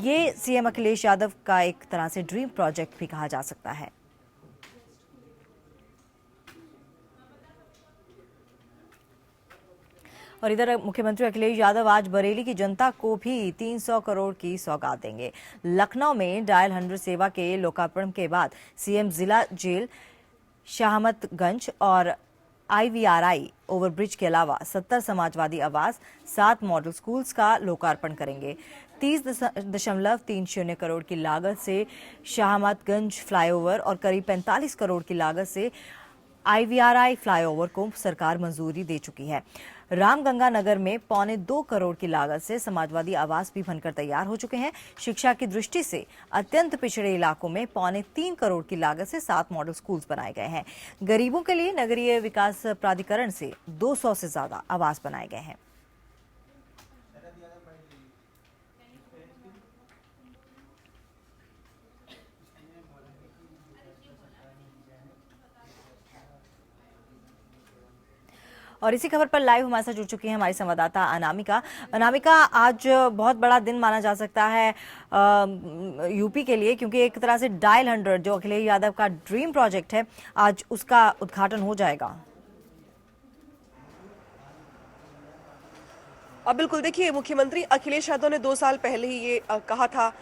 Speaker 1: ये सीएम अखिलेश यादव का एक तरह से ड्रीम प्रोजेक्ट भी कहा जा सकता है। और इधर मुख्यमंत्री अखिलेश यादव आज बरेली की जनता को भी 300 करोड़ की सौगात देंगे। लखनऊ में डायल 100 सेवा के लोकार्पण के बाद सीएम जिला जेल, शाहमतगंज और IVRI ओवरब्रिज के अलावा 70 समाजवादी आवास, 7 मॉडल स्कूल्स का लोकार्पण करेंगे। 30.30 करोड़ की लागत से शाहमतगंज फ्लाईओवर और करीब 45 करोड़ की लागत से IVRI फ्लाईओवर को सरकार मंजूरी दे चुकी है। रामगंगा नगर में 1.25 करोड़ की लागत से समाजवादी आवास भी बनकर तैयार हो चुके हैं। शिक्षा की दृष्टि से अत्यंत पिछड़े इलाकों में 3.25 करोड़ की लागत से 7 मॉडल स्कूल्स बनाए गए हैं। गरीबों के लिए नगरीय विकास प्राधिकरण से 200 से ज्यादा आवास बनाए गए हैं। और इसी खबर पर लाइव हमारे साथ जुड़ चुकी है हमारी संवाददाता अनामिका। अनामिका, आज बहुत बड़ा दिन माना जा सकता है यूपी के लिए, क्योंकि एक तरह से डायल 100 जो अखिलेश यादव का ड्रीम प्रोजेक्ट है, आज उसका उद्घाटन हो जाएगा।
Speaker 6: अब बिल्कुल देखिए, मुख्यमंत्री अखिलेश यादव ने 2 साल पहले ही ये कहा था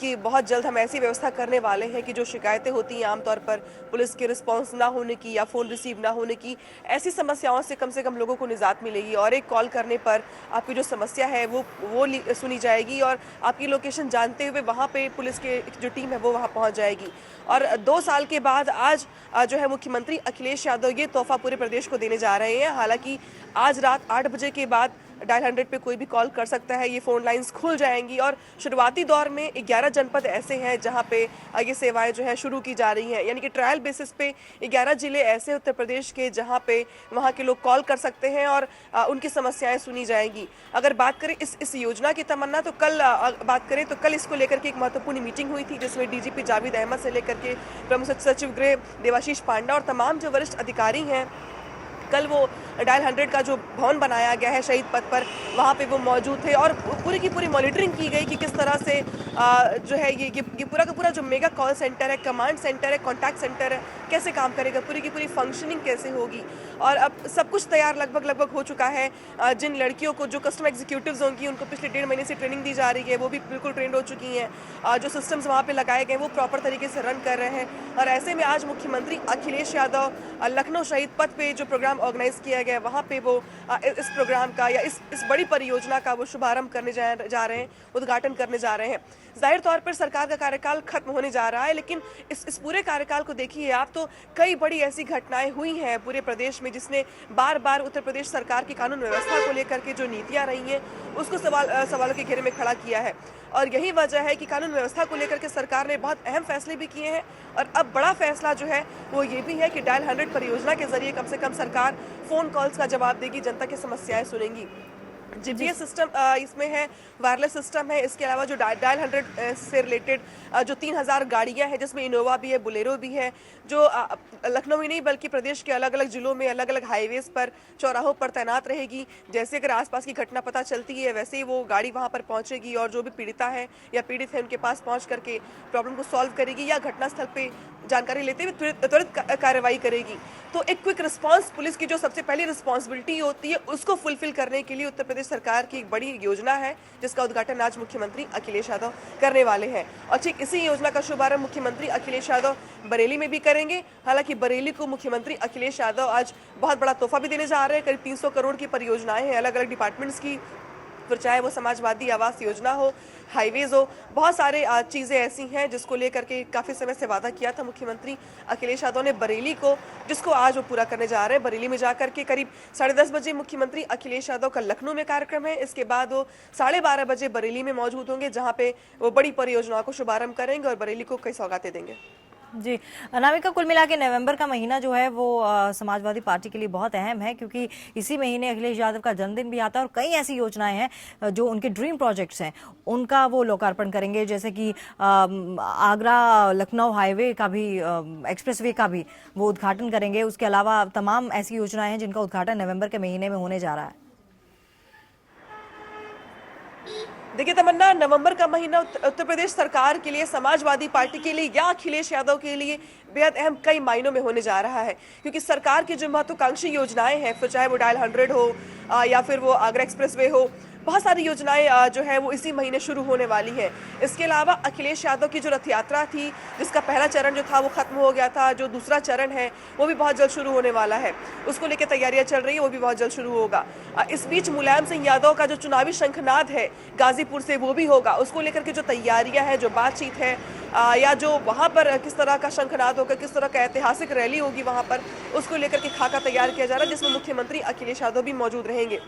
Speaker 6: कि बहुत जल्द हम ऐसी व्यवस्था करने वाले हैं कि जो शिकायतें होती हैं आमतौर पर पुलिस के रिस्पांस ना होने की या फ़ोन रिसीव ना होने की, ऐसी समस्याओं से कम लोगों को निजात मिलेगी और एक कॉल करने पर आपकी जो समस्या है वो सुनी जाएगी और आपकी लोकेशन जानते हुए वहाँ पे पुलिस के जो टीम है वो वहाँ पहुँच जाएगी। और 2 साल के बाद आज जो है मुख्यमंत्री अखिलेश यादव ये तोहफा पूरे प्रदेश को देने जा रहे हैं। हालांकि आज रात 8 बजे के बाद डायल 100 पे कोई भी कॉल कर सकता है, ये फ़ोन लाइंस खुल जाएंगी और शुरुआती दौर में 11 जनपद ऐसे हैं जहां पे ये सेवाएं जो है शुरू की जा रही हैं, यानी कि ट्रायल बेसिस पे 11 जिले ऐसे उत्तर प्रदेश के जहां पे वहां के लोग कॉल कर सकते हैं और उनकी समस्याएं सुनी जाएंगी। अगर बात करें इस योजना की तमन्ना तो कल इसको लेकर के एक महत्वपूर्ण मीटिंग हुई थी जिसमें डीजीपी जावेद अहमद से लेकर के प्रमुख सचिव गृह देवाशीष पांडा और तमाम जो वरिष्ठ अधिकारी हैं, कल वो डायल 100 का जो भवन बनाया गया है शहीद पथ पर, वहाँ पे वो मौजूद थे और पूरी की पूरी मॉनिटरिंग की गई कि किस तरह से जो है ये पूरा का पूरा जो मेगा कॉल सेंटर है, कमांड सेंटर है, कॉन्टैक्ट सेंटर है, कैसे काम करेगा, पूरी की पूरी फंक्शनिंग कैसे होगी। और अब सब कुछ तैयार लगभग हो चुका है। जिन लड़कियों को जो कस्टमर एग्जीक्यूटिव्स होंगी उनको पिछले 1.5 महीने से ट्रेनिंग दी जा रही है, वो भी बिल्कुल ट्रेंड हो चुकी हैं। जो सिस्टम्स वहाँ पे लगाए गए वो प्रॉपर तरीके से रन कर रहे हैं और ऐसे में आज मुख्यमंत्री अखिलेश यादव लखनऊ शहीद पथ पे जो प्रोग्राम ऑर्गेनाइज किया गया वहाँ पे वो इस प्रोग्राम का या इस बड़ी परियोजना का वो शुभारंभ करने जा रहे हैं, उद्घाटन करने जा रहे हैं। जाहिर तौर पर सरकार का कार्यकाल खत्म होने जा रहा है, लेकिन इस पूरे कार्यकाल को देखिए आप तो कई बड़ी ऐसी घटनाएं हुई हैं पूरे प्रदेश में जिसने बार बार उत्तर प्रदेश सरकार की कानून व्यवस्था को लेकर के जो नीतियां रही हैं उसको सवालों के घेरे में खड़ा किया है। और यही वजह है कि कानून व्यवस्था को लेकर के सरकार ने बहुत अहम फैसले भी किए हैं और अब बड़ा फैसला जो है वो ये भी है कि डायल 100 परियोजना के जरिए कम से कम सरकार फ़ोन कॉल्स का जवाब देगी, जनता की समस्याएं सुनेंगी। जीपीएस सिस्टम इसमें है, वायरलेस सिस्टम है, इसके अलावा जो डायल 100 से रिलेटेड जो 3000 गाड़ियां हैं जिसमें इनोवा भी है, बुलेरो भी है, जो लखनऊ ही नहीं बल्कि प्रदेश के अलग अलग जिलों में अलग अलग हाईवेज पर चौराहों पर तैनात रहेगी। जैसे अगर आसपास की घटना पता चलती है वैसे ही वो गाड़ी वहां पर पहुंचेगी और जो भी पीड़िता है या पीड़ित है उनके पास पहुंच करके प्रॉब्लम को सॉल्व करेगी या घटनास्थल पे जानकारी लेते हुए त्वरित कार्रवाई करेगी। तो एक क्विक रिस्पांस पुलिस की जो सबसे पहली रिस्पांसिबिलिटी होती है उसको फुलफिल करने के लिए उत्तर प्रदेश सरकार की एक बड़ी योजना है जिसका उद्घाटन आज मुख्यमंत्री अखिलेश यादव करने वाले हैं। और ठीक इसी योजना का शुभारंभ मुख्यमंत्री अखिलेश यादव बरेली में भी करेंगे। हालांकि बरेली को मुख्यमंत्री अखिलेश यादव आज बहुत बड़ा तोहफा भी देने जा रहे हैं। करीब 300 करोड़ की परियोजनाएं हैं अलग अलग डिपार्टमेंट्स की, फिर चाहे वो समाजवादी आवास योजना हो, हाईवेज हो, बहुत सारे चीज़ें ऐसी हैं जिसको लेकर के काफ़ी समय से वादा किया था मुख्यमंत्री अखिलेश यादव ने बरेली को, जिसको आज वो पूरा करने जा रहे हैं। बरेली में जाकर के करीब 10:30 बजे मुख्यमंत्री अखिलेश यादव का लखनऊ में कार्यक्रम है। इसके बाद वो 12:30 बजे बरेली में मौजूद होंगे जहाँ पे वो बड़ी परियोजनाओं को शुभारंभ करेंगे और बरेली को कई सौगातें देंगे।
Speaker 1: जी अनामिका, कुल मिला के नवंबर का महीना जो है वो समाजवादी पार्टी के लिए बहुत अहम है क्योंकि इसी महीने अखिलेश यादव का जन्मदिन भी आता है और कई ऐसी योजनाएं हैं जो उनके ड्रीम प्रोजेक्ट्स हैं उनका वो लोकार्पण करेंगे, जैसे कि आगरा लखनऊ हाईवे का भी, एक्सप्रेसवे का भी वो उद्घाटन करेंगे। उसके अलावा तमाम ऐसी योजनाएं हैं जिनका उद्घाटन नवंबर के महीने में होने जा रहा है।
Speaker 6: देखिए तमन्ना, नवंबर का महीना उत्तर प्रदेश सरकार के लिए, समाजवादी पार्टी के लिए या अखिलेश यादव के लिए बेहद अहम कई मायनों में होने जा रहा है क्योंकि सरकार की जो महत्वाकांक्षी योजनाएं हैं, फिर चाहे वो डायल 100 हो या फिर वो आगरा एक्सप्रेसवे हो, बहुत सारी योजनाएं जो है वो इसी महीने शुरू होने वाली है। इसके अलावा अखिलेश यादव की जो रथ यात्रा थी जिसका पहला चरण जो था वो खत्म हो गया था, जो दूसरा चरण है वो भी बहुत जल्द शुरू होने वाला है, उसको लेकर तैयारियां चल रही है, वो भी बहुत जल्द शुरू होगा। इस बीच मुलायम सिंह यादव का जो चुनावी शंखनाद है गाजीपुर से वो भी होगा, उसको लेकर के जो तैयारियां हैं, जो बातचीत है या जो वहाँ पर किस तरह का शंखनाद होगा, किस तरह का ऐतिहासिक रैली होगी वहाँ पर, उसको लेकर के खाका तैयार किया जा रहा है जिसमें मुख्यमंत्री अखिलेश यादव भी मौजूद रहेंगे।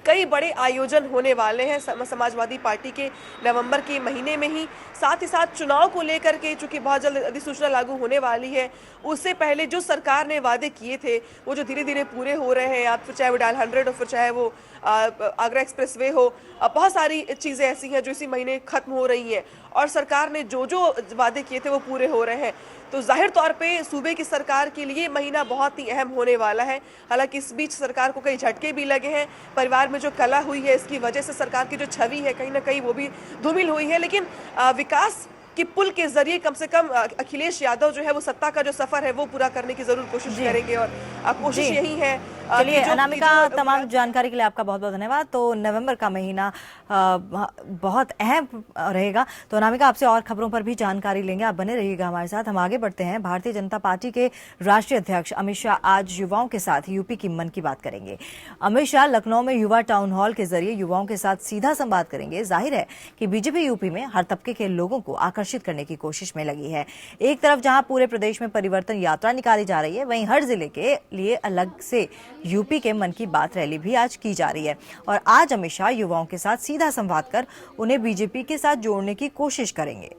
Speaker 6: कई बड़े आयोजन होने वाले हैं समाजवादी पार्टी के नवंबर के महीने में ही, साथ ही साथ चुनाव को लेकर के चूंकि बहुत जल्द अधिसूचना लागू होने वाली है, उससे पहले जो सरकार ने वादे किए थे वो जो धीरे धीरे पूरे हो रहे हैं, आप फिर चाहे वो डायल 100 हो, फिर चाहे वो आगरा एक्सप्रेसवे हो, बहुत सारी चीज़ें ऐसी हैं जो इसी महीने खत्म हो रही हैं और सरकार ने जो जो वादे किए थे वो पूरे हो रहे हैं। तो जाहिर तौर पे सूबे की सरकार के लिए महीना बहुत ही अहम होने वाला है। हालांकि इस बीच सरकार को कई झटके भी लगे हैं, परिवार में जो कलह हुई है इसकी वजह से सरकार की जो छवि है कहीं ना कहीं वो भी धूमिल हुई है, लेकिन विकास कि पुल के जरिए कम से कम अखिलेश यादव जो है वो सत्ता का जो सफर है वो पूरा करने की जरूर कोशिश करेंगे और कोशिश यही है
Speaker 1: चलिए
Speaker 6: कि
Speaker 1: अनामिका,
Speaker 6: जो
Speaker 1: तमाम जानकारी के लिए आपका बहुत बहुत धन्यवाद। तो नवंबर का महीना बहुत अहम रहेगा, तो अनामिका आपसे और खबरों पर भी जानकारी लेंगे, आप बने रहिएगा हमारे साथ। हम आगे बढ़ते हैं। भारतीय जनता पार्टी के राष्ट्रीय अध्यक्ष अमित शाह आज युवाओं के साथ यूपी की मन की बात करेंगे। अमित शाह लखनऊ में युवा टाउन हॉल के जरिए युवाओं के साथ सीधा संवाद करेंगे। जाहिर है कि बीजेपी यूपी में हर तबके के लोगों को आकर्षित करने की कोशिश में लगी है। एक तरफ जहां पूरे प्रदेश में परिवर्तन यात्रा निकाली जा रही है, वहीं हर जिले के लिए अलग से यूपी के मन की बात रैली भी आज की जा रही है। और आज अमित शाह युवाओं के साथ सीधा संवाद कर उन्हें बीजेपी के साथ जोड़ने की कोशिश करेंगे।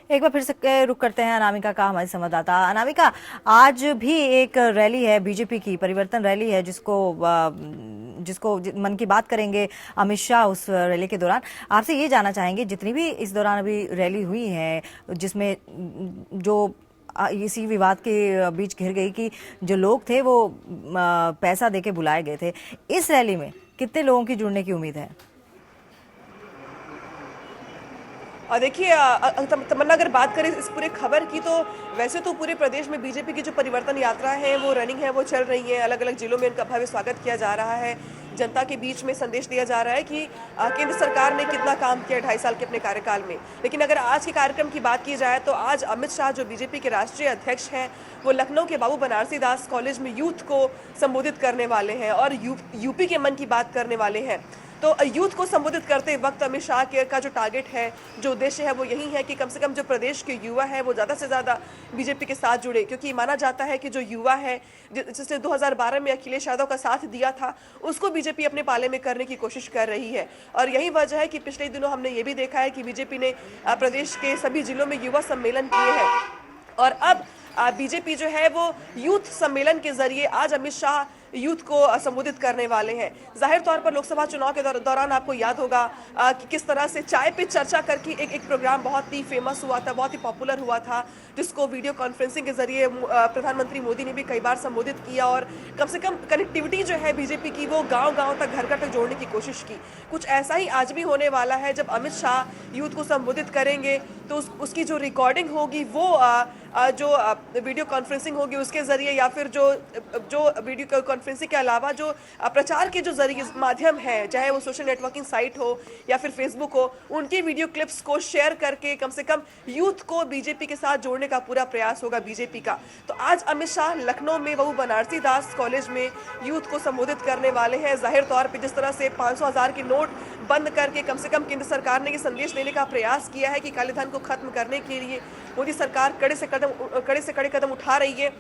Speaker 1: एक बार फिर से रुक करते हैं अनामिका का, हमारी संवाददाता। अनामिका, आज भी एक रैली है बीजेपी की, परिवर्तन रैली है, जिसको मन की बात करेंगे अमित शाह उस रैली के दौरान। आपसे ये जानना चाहेंगे, जितनी भी इस दौरान अभी रैली हुई है, जिसमें जो इसी विवाद के बीच घिर गई कि जो लोग थे वो पैसा देके बुलाए गए थे, इस रैली में कितने लोगों की जुड़ने की उम्मीद है?
Speaker 6: और देखिए तमन्ना, अगर बात करें इस पूरे खबर की, तो वैसे तो पूरे प्रदेश में बीजेपी की जो परिवर्तन यात्रा है वो रनिंग है, वो चल रही है। अलग अलग जिलों में उनका भव्य स्वागत किया जा रहा है। जनता के बीच में संदेश दिया जा रहा है कि केंद्र सरकार ने कितना काम किया 2.5 साल के अपने कार्यकाल में। लेकिन अगर आज के कार्यक्रम की बात की जाए तो आज अमित शाह जो बीजेपी के राष्ट्रीय अध्यक्ष हैं, वो लखनऊ के बाबू बनारसी दास कॉलेज में यूथ को संबोधित करने वाले हैं और यूपी के मन की बात करने वाले हैं। तो यूथ को संबोधित करते वक्त अमित शाह का जो टारगेट है, जो उद्देश्य है, वो यही है कि कम से कम जो प्रदेश के युवा है वो ज़्यादा से ज़्यादा बीजेपी के साथ जुड़े, क्योंकि माना जाता है कि जो युवा है जिसने 2012 में अखिलेश यादव का साथ दिया था, उसको बीजेपी अपने पाले में करने की कोशिश कर रही है। और यही वजह है कि पिछले दिनों हमने ये भी देखा है कि बीजेपी ने प्रदेश के सभी जिलों में युवा सम्मेलन किए हैं। और अब बीजेपी जो है वो यूथ सम्मेलन के जरिए आज अमित शाह यूथ को संबोधित करने वाले हैं। जाहिर तौर पर लोकसभा चुनाव के दौरान आपको याद होगा कि किस तरह से चाय पे चर्चा करके एक प्रोग्राम बहुत ही फेमस हुआ था, बहुत ही पॉपुलर हुआ था, जिसको वीडियो कॉन्फ्रेंसिंग के जरिए प्रधानमंत्री मोदी ने भी कई बार संबोधित किया और कम से कम कनेक्टिविटी जो है बीजेपी की वो गाँव-गाँव तक, घर-घर तक जोड़ने की कोशिश की। कुछ ऐसा ही आज भी होने वाला है। जब अमित शाह यूथ को संबोधित करेंगे तो उसकी जो रिकॉर्डिंग होगी वो जो वीडियो कॉन्फ्रेंसिंग होगी उसके जरिए, या फिर जो वीडियो कॉन्फ्रेंसिंग के अलावा जो प्रचार के जो जरिए माध्यम है, चाहे वो सोशल नेटवर्किंग साइट हो या फिर फेसबुक हो, उनकी वीडियो क्लिप्स को शेयर करके कम से कम यूथ को बीजेपी के साथ जोड़ने का पूरा प्रयास होगा बीजेपी का। तो आज अमित शाह लखनऊ में बाबू बनारसी दास कॉलेज में यूथ को संबोधित करने वाले हैं। जाहिर तौर पर जिस तरह से 500,000 के नोट बंद करके कम से कम केंद्र सरकार ने ये संदेश देने का प्रयास किया है कि काले धन को खत्म करने के लिए मोदी सरकार कड़े से कड़े कदम उठा रही है,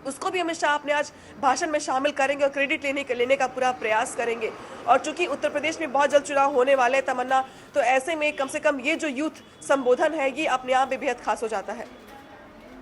Speaker 6: उसको भी अमित शाह अपने आज भाषण में शामिल करेंगे और क्रेडिट लेने का पूरा प्रयास करेंगे। और चूंकि उत्तर प्रदेश में बहुत जल्द चुनाव होने वाले हैं तमन्ना, तो ऐसे में कम से कम ये जो यूथ संबोधन है ये अपने आप में बेहद खास हो जाता है।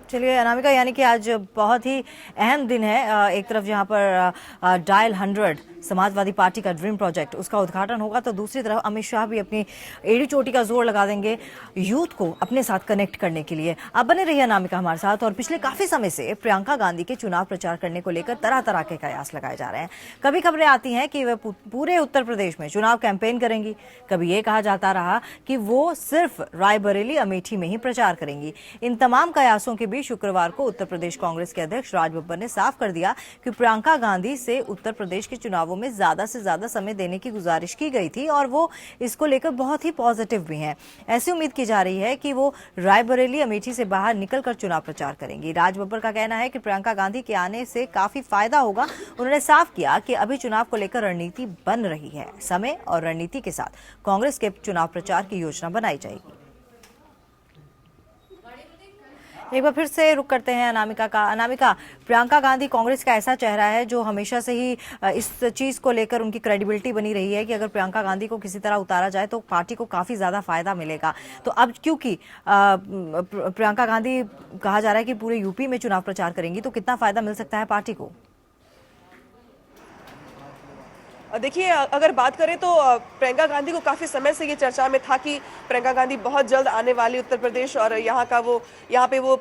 Speaker 1: चलिए अनामिका, यानी कि आज बहुत ही अहम दिन है। एक तरफ जहां पर डायल 100 समाजवादी पार्टी का ड्रीम प्रोजेक्ट, उसका उद्घाटन होगा, तो दूसरी तरफ अमित शाह भी अपनी एड़ी चोटी का जोर लगा देंगे यूथ को अपने साथ कनेक्ट करने के लिए। आप बने रहिए अनामिका हमारे साथ। और पिछले काफी समय से प्रियंका गांधी के चुनाव प्रचार करने को लेकर तरह तरह के कयास लगाए जा रहे हैं। कभी खबरें आती हैं कि वे पूरे उत्तर प्रदेश में चुनाव कैंपेन करेंगी, कभी ये कहा जाता रहा कि वो सिर्फ रायबरेली अमेठी में ही प्रचार करेंगी। इन तमाम कयासों के बीच शुक्रवार को उत्तर प्रदेश कांग्रेस के अध्यक्ष राज बब्बर ने साफ कर दिया कि प्रियंका गांधी से उत्तर प्रदेश के चुनावों में ज्यादा से ज्यादा समय देने की गुजारिश की गई थी और वो इसको लेकर बहुत ही पॉजिटिव भी हैं। ऐसी उम्मीद की जा रही है कि वो रायबरेली अमेठी से बाहर निकलकर चुनाव प्रचार करेंगी। राज बब्बर का कहना है कि प्रियंका गांधी के आने से काफी फायदा होगा। उन्होंने साफ किया कि अभी चुनाव को लेकर रणनीति बन रही है, समय और रणनीति के साथ कांग्रेस के चुनाव प्रचार की योजना बनाई जाएगी। एक बार फिर से रुक करते हैं अनामिका का। अनामिका, प्रियंका गांधी कांग्रेस का ऐसा चेहरा है जो हमेशा से ही इस चीज को लेकर उनकी क्रेडिबिलिटी बनी रही है कि अगर प्रियंका गांधी को किसी तरह उतारा जाए तो पार्टी को काफी ज्यादा फायदा मिलेगा। तो अब क्योंकि प्रियंका गांधी कहा जा रहा है कि पूरे यूपी में चुनाव प्रचार करेंगी, तो कितना फायदा मिल सकता है पार्टी को?
Speaker 6: देखिए, अगर बात करें तो प्रियंका गांधी को काफ़ी समय से ये चर्चा में था कि प्रियंका गांधी बहुत जल्द आने वाली उत्तर प्रदेश और यहाँ पे वो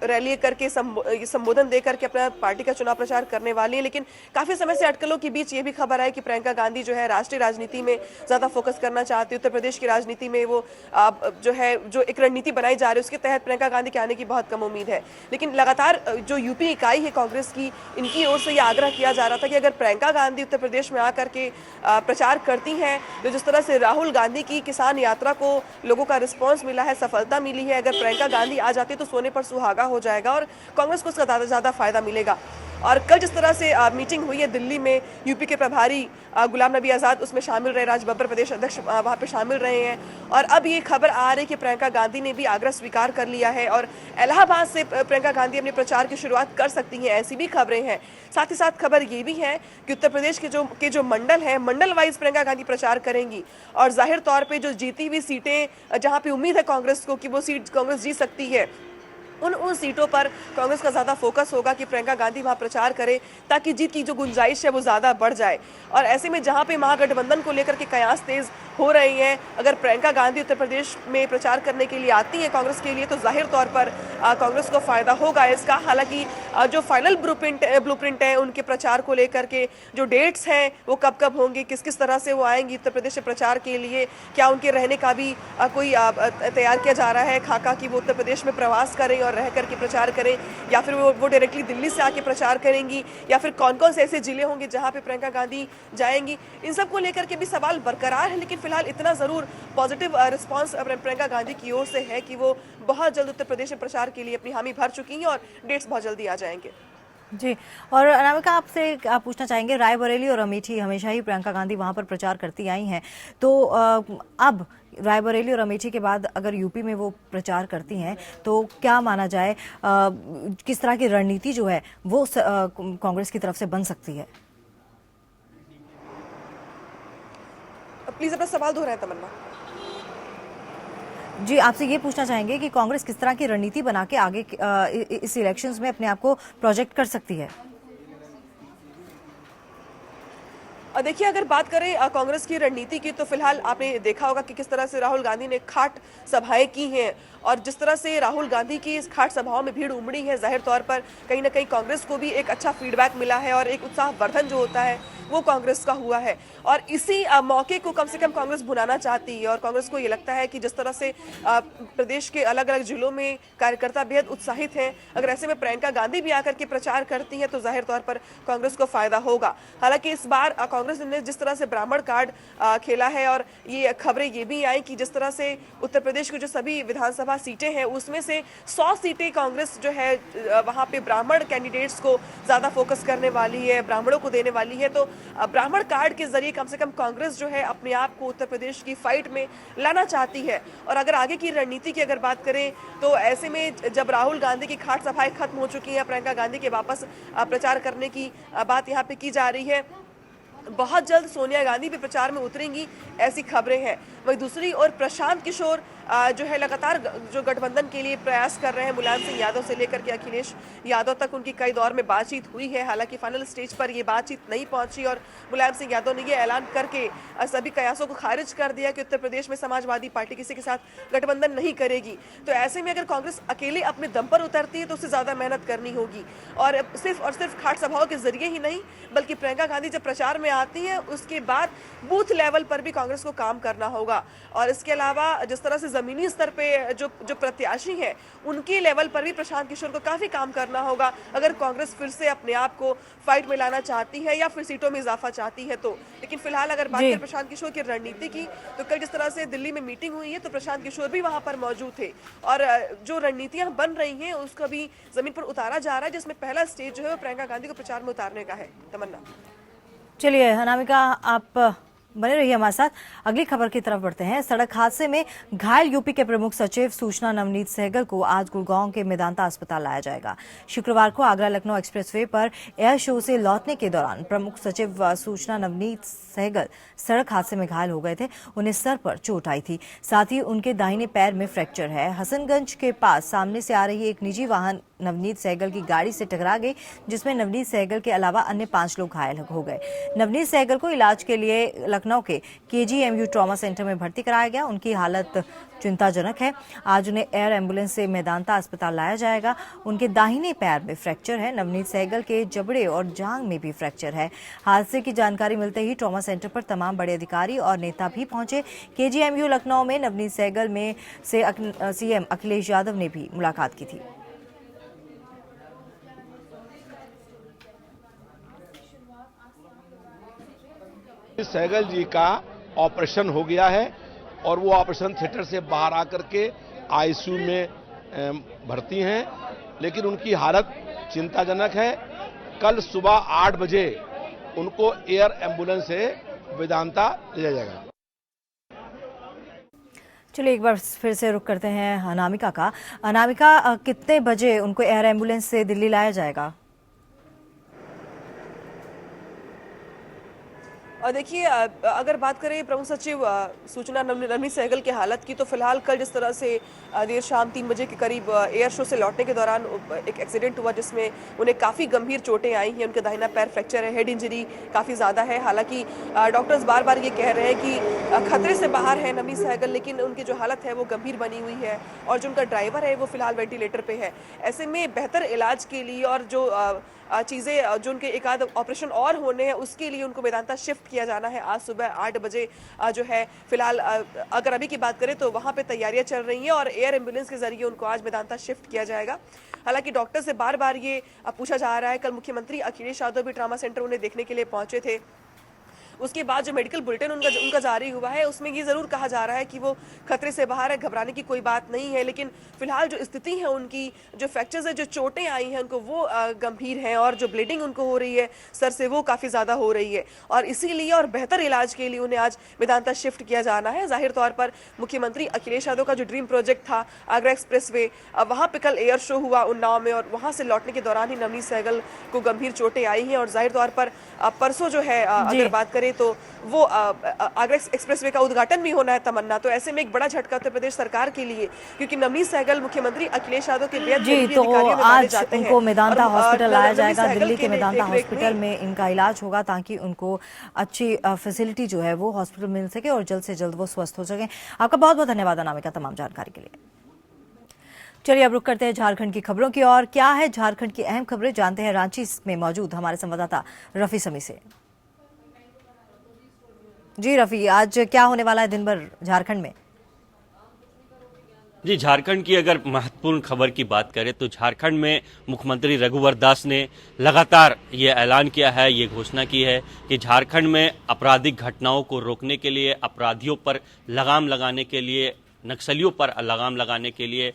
Speaker 6: रैली करके संबोधन दे करके अपना पार्टी का चुनाव प्रचार करने वाली है। लेकिन काफ़ी समय से अटकलों के बीच ये भी खबर है कि प्रियंका गांधी जो है राष्ट्रीय राजनीति में ज़्यादा फोकस करना चाहती है। उत्तर प्रदेश की राजनीति में वो जो एक रणनीति बनाई जा रही है उसके तहत प्रियंका गांधी के आने की बहुत कम उम्मीद है। लेकिन लगातार जो यूपी इकाई है कांग्रेस की, इनकी ओर से ये आग्रह किया जा रहा था कि अगर प्रियंका गांधी उत्तर प्रदेश में करके प्रचार करती हैं, तो जिस तरह से राहुल गांधी की किसान यात्रा को लोगों का रिस्पांस मिला है, सफलता मिली है, अगर प्रियंका गांधी आ जाती तो सोने पर सुहागा हो जाएगा और कांग्रेस को उसका ज्यादा फायदा मिलेगा। और कल जिस तरह से मीटिंग हुई है दिल्ली में, यूपी के प्रभारी गुलाम नबी आज़ाद उसमें शामिल रहे, राज बब्बर प्रदेश अध्यक्ष वहाँ पे शामिल रहे हैं, और अब ये खबर आ रही है कि प्रियंका गांधी ने भी आग्रह स्वीकार कर लिया है और इलाहाबाद से प्रियंका गांधी अपने प्रचार की शुरुआत कर सकती हैं, ऐसी भी खबरें हैं। साथ ही साथ खबर ये भी है कि उत्तर प्रदेश के जो मंडल है, मंडल वाइज प्रियंका गांधी प्रचार करेंगी और जाहिर तौर पर जो जीती हुई सीटें जहाँ पे उम्मीद है कांग्रेस को कि वो सीट कांग्रेस जीत सकती है, उन सीटों पर कांग्रेस का ज़्यादा फोकस होगा कि प्रियंका गांधी वहां प्रचार करे ताकि जीत की जो गुंजाइश है वो ज़्यादा बढ़ जाए। और ऐसे में जहां पे महागठबंधन को लेकर के कयास तेज हो रही हैं, अगर प्रियंका गांधी उत्तर प्रदेश में प्रचार करने के लिए आती हैं कांग्रेस के लिए, तो जाहिर तौर पर कांग्रेस को फायदा होगा इसका। हालांकि जो फाइनल ब्लूप्रिंट है उनके प्रचार को लेकर के, जो डेट्स हैं वो कब कब होंगे, किस किस तरह से वो आएंगी उत्तर प्रदेश में प्रचार के लिए, क्या उनके रहने का भी कोई तैयार किया जा रहा है खाका कि वो उत्तर प्रदेश में प्रवास करें और रह करके प्रचार करें, या फिर वो डायरेक्टली दिल्ली से आके प्रचार करेंगी, या फिर कौन कौन से ऐसे जिले होंगे जहां पे प्रियंका गांधी जाएंगी, इन सब को लेकर के भी सवाल बरकरार है। लेकिन फिलहाल इतना जरूर पॉजिटिव रिस्पांस प्रियंका गांधी की ओर से है कि वो बहुत जल्द उत्तर प्रदेश में प्रचार के लिए अपनी हामी भर चुकी हैं और डेट्स बहुत जल्दी आ जाएंगे।
Speaker 1: जी, और अनामिका आपसे आप पूछना चाहेंगे, रायबरेली और अमेठी हमेशा ही प्रियंका गांधी वहां पर प्रचार करती आई हैं, तो अब रायबरेली और अमेठी के बाद अगर यूपी में वो प्रचार करती हैं तो क्या माना जाए, किस तरह की रणनीति जो है वो कांग्रेस की तरफ से बन सकती है?
Speaker 6: प्लीज अपना सवाल दोहराएं तमन्ना।
Speaker 1: जी, आपसे ये पूछना चाहेंगे कि कांग्रेस किस तरह की रणनीति बना के आगे इस इलेक्शंस में अपने आप को प्रोजेक्ट कर सकती है?
Speaker 6: देखिए, अगर बात करें कांग्रेस की रणनीति की, तो फिलहाल आपने देखा होगा कि किस तरह से राहुल गांधी ने खाट सभाएं की हैं, और जिस तरह से राहुल गांधी की इस खाट सभाओं में भीड़ उमड़ी है, जाहिर तौर पर कहीं ना कहीं कांग्रेस को भी एक अच्छा फीडबैक मिला है और एक उत्साहवर्धन जो होता है वो कांग्रेस का हुआ है। और इसी मौके को कम से कम कांग्रेस भुनाना चाहती है और कांग्रेस को ये लगता है कि जिस तरह से प्रदेश के अलग अलग जिलों में कार्यकर्ता बेहद उत्साहित हैं, अगर ऐसे में प्रियंका गांधी भी आकर के प्रचार करती हैं तो जाहिर तौर पर कांग्रेस को फायदा होगा। हालांकि इस बार कांग्रेस ने जिस तरह से ब्राह्मण कार्ड खेला है, और ये खबरें ये भी आई कि जिस तरह से उत्तर प्रदेश की जो सभी विधानसभा सीटें हैं उसमें से 100 सीटें कांग्रेस जो है वहां पे ब्राह्मण कैंडिडेट्स को ज्यादा फोकस करने वाली है, ब्राह्मणों को देने वाली है। तो ब्राह्मण कार्ड के जरिए कम से कम कांग्रेस जो है अपने आप को उत्तर प्रदेश की फाइट में लाना चाहती है। और अगर आगे की रणनीति की अगर बात करें तो ऐसे में जब राहुल गांधी की खाट सभाएं खत्म हो चुकी हैं, प्रियंका गांधी के वापस प्रचार करने की बात यहाँ पे की जा रही है, बहुत जल्द सोनिया गांधी भी प्रचार में उतरेंगी, ऐसी खबरें हैं। वहीं दूसरी ओर प्रशांत किशोर जो है लगातार जो गठबंधन के लिए प्रयास कर रहे हैं, मुलायम सिंह यादव से लेकर के अखिलेश यादव तक उनकी कई दौर में बातचीत हुई है। हालांकि फाइनल स्टेज पर ये बातचीत नहीं पहुंची और मुलायम सिंह यादव ने ये ऐलान करके सभी कयासों को खारिज कर दिया कि उत्तर प्रदेश में समाजवादी पार्टी किसी के साथ गठबंधन नहीं करेगी। तो ऐसे में अगर कांग्रेस अकेले अपने दम पर उतरती है तो उससे ज्यादा मेहनत करनी होगी, और सिर्फ खाट सभाओं के जरिए ही नहीं बल्कि प्रियंका गांधी जब प्रचार में आती है उसके बाद बूथ लेवल पर भी कांग्रेस को काम करना होगा। और इसके अलावा जिस तरह से जमीनी स्तर पे जो प्रत्याशी हैं उनके लेवल पर भी प्रशांत किशोर को काफी काम करना होगा अगर कांग्रेस फिर से अपने आप को फाइट में लाना चाहती है या फिर सीटों में इजाफा चाहती है तो। लेकिन फिलहाल अगर बात करें प्रशांत किशोर की रणनीति की, तो कल जिस तरह से दिल्ली में मीटिंग हुई है तो प्रशांत किशोर भी वहां पर मौजूद थे और जो रणनीतियां बन रही हैं उसको भी जमीन पर उतारा जा रहा है, जिसमें पहला स्टेज जो है वो प्रियंका गांधी को प्रचार में उतारने का है। तमन्ना,
Speaker 1: चलिए अनामिका, आप बने रहिए हमारे साथ। अगली खबर की तरफ बढ़ते हैं। सड़क हादसे में घायल यूपी के प्रमुख सचिव सूचना नवनीत सहगल को आज गुड़गांव के मेदांता अस्पताल लाया जाएगा। शुक्रवार को आगरा लखनऊ एक्सप्रेसवे पर एयर शो से लौटने के दौरान प्रमुख सचिव सूचना नवनीत सहगल सड़क हादसे में घायल हो गए थे। उन्हें सर पर चोट आई थी, साथ ही उनके दाहिने पैर में फ्रैक्चर है। हसनगंज के पास सामने से आ रही एक निजी वाहन नवनीत सहगल की गाड़ी से टकरा गई, जिसमें नवनीत सहगल के अलावा अन्य 5 लोग घायल हो गए। नवनीत सहगल को इलाज के लिए लखनऊ के KGMU ट्रॉमा सेंटर में भर्ती कराया गया। उनकी हालत चिंताजनक है। आज उन्हें एयर एम्बुलेंस से मेदांता अस्पताल लाया जाएगा। उनके दाहिने पैर में फ्रैक्चर है। नवनीत सहगल के जबड़े और जांघ में भी फ्रैक्चर है। हादसे की जानकारी मिलते ही ट्रॉमा सेंटर पर तमाम बड़े अधिकारी और नेता भी पहुंचे। KGMU लखनऊ में नवनीत सहगल में से CM अखिलेश यादव ने भी मुलाकात की थी।
Speaker 3: सहगल जी का ऑपरेशन हो गया है और वो ऑपरेशन थिएटर से बाहर आकर के ICU में भर्ती हैं, लेकिन उनकी हालत चिंताजनक है। कल सुबह 8 बजे उनको एयर एम्बुलेंस से वेदांता ले जाया जाएगा।
Speaker 1: चलिए एक बार फिर से रुक करते हैं अनामिका का। अनामिका, कितने बजे उनको एयर एम्बुलेंस से दिल्ली लाया जाएगा?
Speaker 6: और देखिए, अगर बात करें प्रमुख सचिव सूचना नवनीत सहगल की हालत की, तो फिलहाल कल जिस तरह से देर शाम 3 बजे के करीब एयर शो से लौटने के दौरान एक एक्सीडेंट हुआ जिसमें उन्हें काफ़ी गंभीर चोटें आई हैं। उनका दाहिना पैर फ्रैक्चर है, हेड इंजरी काफ़ी ज़्यादा है। हालांकि डॉक्टर्स बार बार ये कह रहे हैं कि खतरे से बाहर है नवनीत सहगल, लेकिन उनकी जो हालत है वो गंभीर बनी हुई है और जो उनका ड्राइवर है वो फिलहाल वेंटिलेटर पे है। ऐसे में बेहतर इलाज के लिए और जो चीज़ें जो उनके एक आध ऑपरेशन और होने हैं उसके लिए उनको वेदांता शिफ्ट किया जाना है। आज सुबह 8 बजे जो है फिलहाल अगर अभी की बात करें तो वहाँ पे तैयारियां चल रही हैं और एयर एम्बुलेंस के जरिए उनको आज वेदांता शिफ्ट किया जाएगा। हालांकि डॉक्टर से बार बार ये पूछा जा रहा है। कल मुख्यमंत्री अखिलेश यादव भी ट्रॉमा सेंटर उन्हें देखने के लिए पहुंचे थे। उसके बाद जो मेडिकल बुलेटिन उनका जारी हुआ है उसमें ये ज़रूर कहा जा रहा है कि वो खतरे से बाहर है, घबराने की कोई बात नहीं है, लेकिन फिलहाल जो स्थिति है उनकी, जो फ्रैक्चर्स है, जो चोटें आई हैं उनको, वो गंभीर हैं और जो ब्लीडिंग उनको हो रही है सर से वो काफ़ी ज़्यादा हो रही है और इसीलिए और बेहतर इलाज के लिए उन्हें आज वेदांता शिफ्ट किया जाना है। जाहिर तौर पर मुख्यमंत्री अखिलेश यादव का जो ड्रीम प्रोजेक्ट था आगरा एक्सप्रेसवे, वहाँ पर कल एयर शो हुआ उन्नाव में और वहाँ से लौटने के दौरान ही नवनीत सहगल को गंभीर चोटें आई हैं और जाहिर तौर पर परसों जो है अगर बात करें तो वो आगरा एक्सप्रेसवे का उद्घाटन भी होना है तमन्ना। तो ऐसे में एक बड़ा झटका उत्तर प्रदेश सरकार के लिए, क्योंकि नवनीत सहगल मुख्यमंत्री अखिलेश यादव के बेहद
Speaker 1: जी, तो आज उनको मेदांता हॉस्पिटल लाया जाएगा। दिल्ली के मेदांता हॉस्पिटल में इनका इलाज होगा ताकि उनको अच्छी फैसिलिटी जो है वो हॉस्पिटल मिल सके और जल्द से जल्द वो स्वस्थ हो सके। आपका बहुत बहुत धन्यवाद अनामिका तमाम जानकारी के लिए। चलिए अब रुक करते हैं झारखंड की खबरों की और क्या है झारखंड की अहम खबरें जानते हैं रांची में मौजूद हमारे संवाददाता रफी समी से। जी रफी, आज क्या होने वाला है दिन भर झारखंड में?
Speaker 7: जी, झारखंड की अगर महत्वपूर्ण खबर की बात करें तो झारखंड में मुख्यमंत्री रघुवर दास ने लगातार ये ऐलान किया है, ये घोषणा की है कि झारखंड में आपराधिक घटनाओं को रोकने के लिए, अपराधियों पर लगाम लगाने के लिए, नक्सलियों पर लगाम लगाने के लिए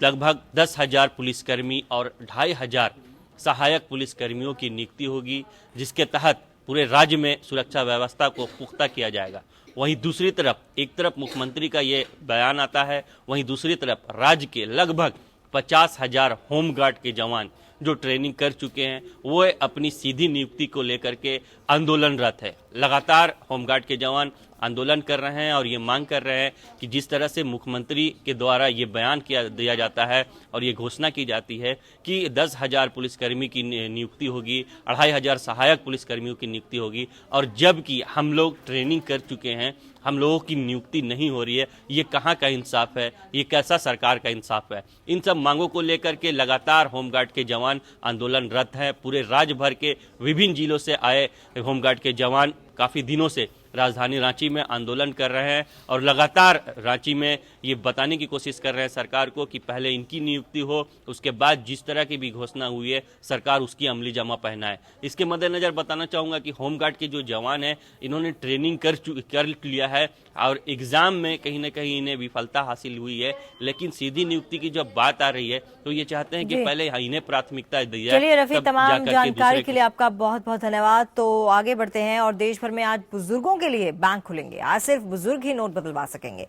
Speaker 7: लगभग 10,000 पुलिसकर्मी और 2,500 सहायक पुलिसकर्मियों की नियुक्ति होगी, जिसके तहत पूरे राज्य में सुरक्षा व्यवस्था को पुख्ता किया जाएगा। वहीं दूसरी तरफ, एक तरफ मुख्यमंत्री का ये बयान आता है, वहीं दूसरी तरफ राज्य के लगभग 50,000 होमगार्ड के जवान जो ट्रेनिंग कर चुके हैं वो अपनी सीधी नियुक्ति को लेकर के आंदोलनरत है। लगातार होमगार्ड के जवान आंदोलन कर रहे हैं और ये मांग कर रहे हैं कि जिस तरह से मुख्यमंत्री के द्वारा ये बयान दिया जाता है और ये घोषणा की जाती है कि 10,000 पुलिसकर्मी की नियुक्ति होगी, 2,500 सहायक पुलिसकर्मियों की नियुक्ति होगी, और जबकि हम लोग ट्रेनिंग कर चुके हैं, हम लोगों की नियुक्ति नहीं हो रही है, ये कहाँ का इंसाफ है, ये कैसा सरकार का इंसाफ है। इन सब मांगों को लेकर के लगातार होमगार्ड के जवान आंदोलनरत हैं। पूरे राज्य भर के विभिन्न जिलों से आए होमगार्ड के जवान काफ़ी दिनों से राजधानी रांची में आंदोलन कर रहे हैं और लगातार रांची में ये बताने की कोशिश कर रहे हैं सरकार को कि पहले इनकी नियुक्ति हो, उसके बाद जिस तरह की भी घोषणा हुई है सरकार उसकी अमली जमा पहनाए। इसके मद्देनजर बताना चाहूँगा कि होमगार्ड के जो जवान हैं इन्होंने ट्रेनिंग कर लिया है और एग्जाम में कहीं ना कहीं इन्हें विफलता हासिल हुई है, लेकिन सीधी नियुक्ति की जब बात आ रही है तो ये चाहते हैं कि पहले इन्हें प्राथमिकता दी जाए।
Speaker 1: चलिए रफी, तमाम जानकारी के लिए आपका बहुत बहुत धन्यवाद। तो आगे बढ़ते हैं और देश भर में आज बुजुर्गों के लिए बैंक खुलेंगे। आज सिर्फ बुजुर्ग ही नोट बदलवा सकेंगे।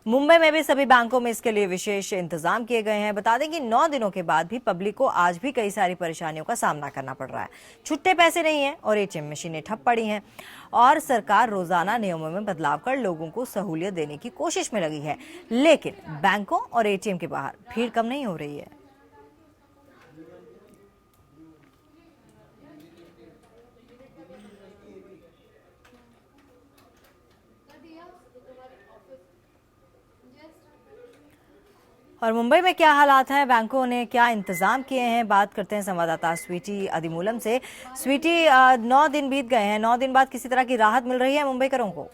Speaker 1: मुंबई में भी सभी बैंकों में इसके लिए विशेष इंतजाम किए गए हैं। बता दें कि 9 दिनों के बाद भी पब्लिक को आज भी कई सारी परेशानियों का सामना करना पड़ रहा है। छुट्टे पैसे नहीं है और ATM मशीनें ठप पड़ी हैं और सरकार रोजाना नियमों में बदलाव कर लोगों को सहूलियत देने की कोशिश में लगी है, लेकिन बैंकों और ATM के बाहर भीड़ कम नहीं हो रही है। और मुंबई में क्या हालात हैं, बैंकों ने क्या इंतजाम किए हैं, बात करते हैं संवाददाता स्वीटी अधिमूलम से। स्वीटी, 9 दिन बीत गए हैं, 9 दिन बाद किसी तरह की राहत मिल रही है मुंबईकरों को?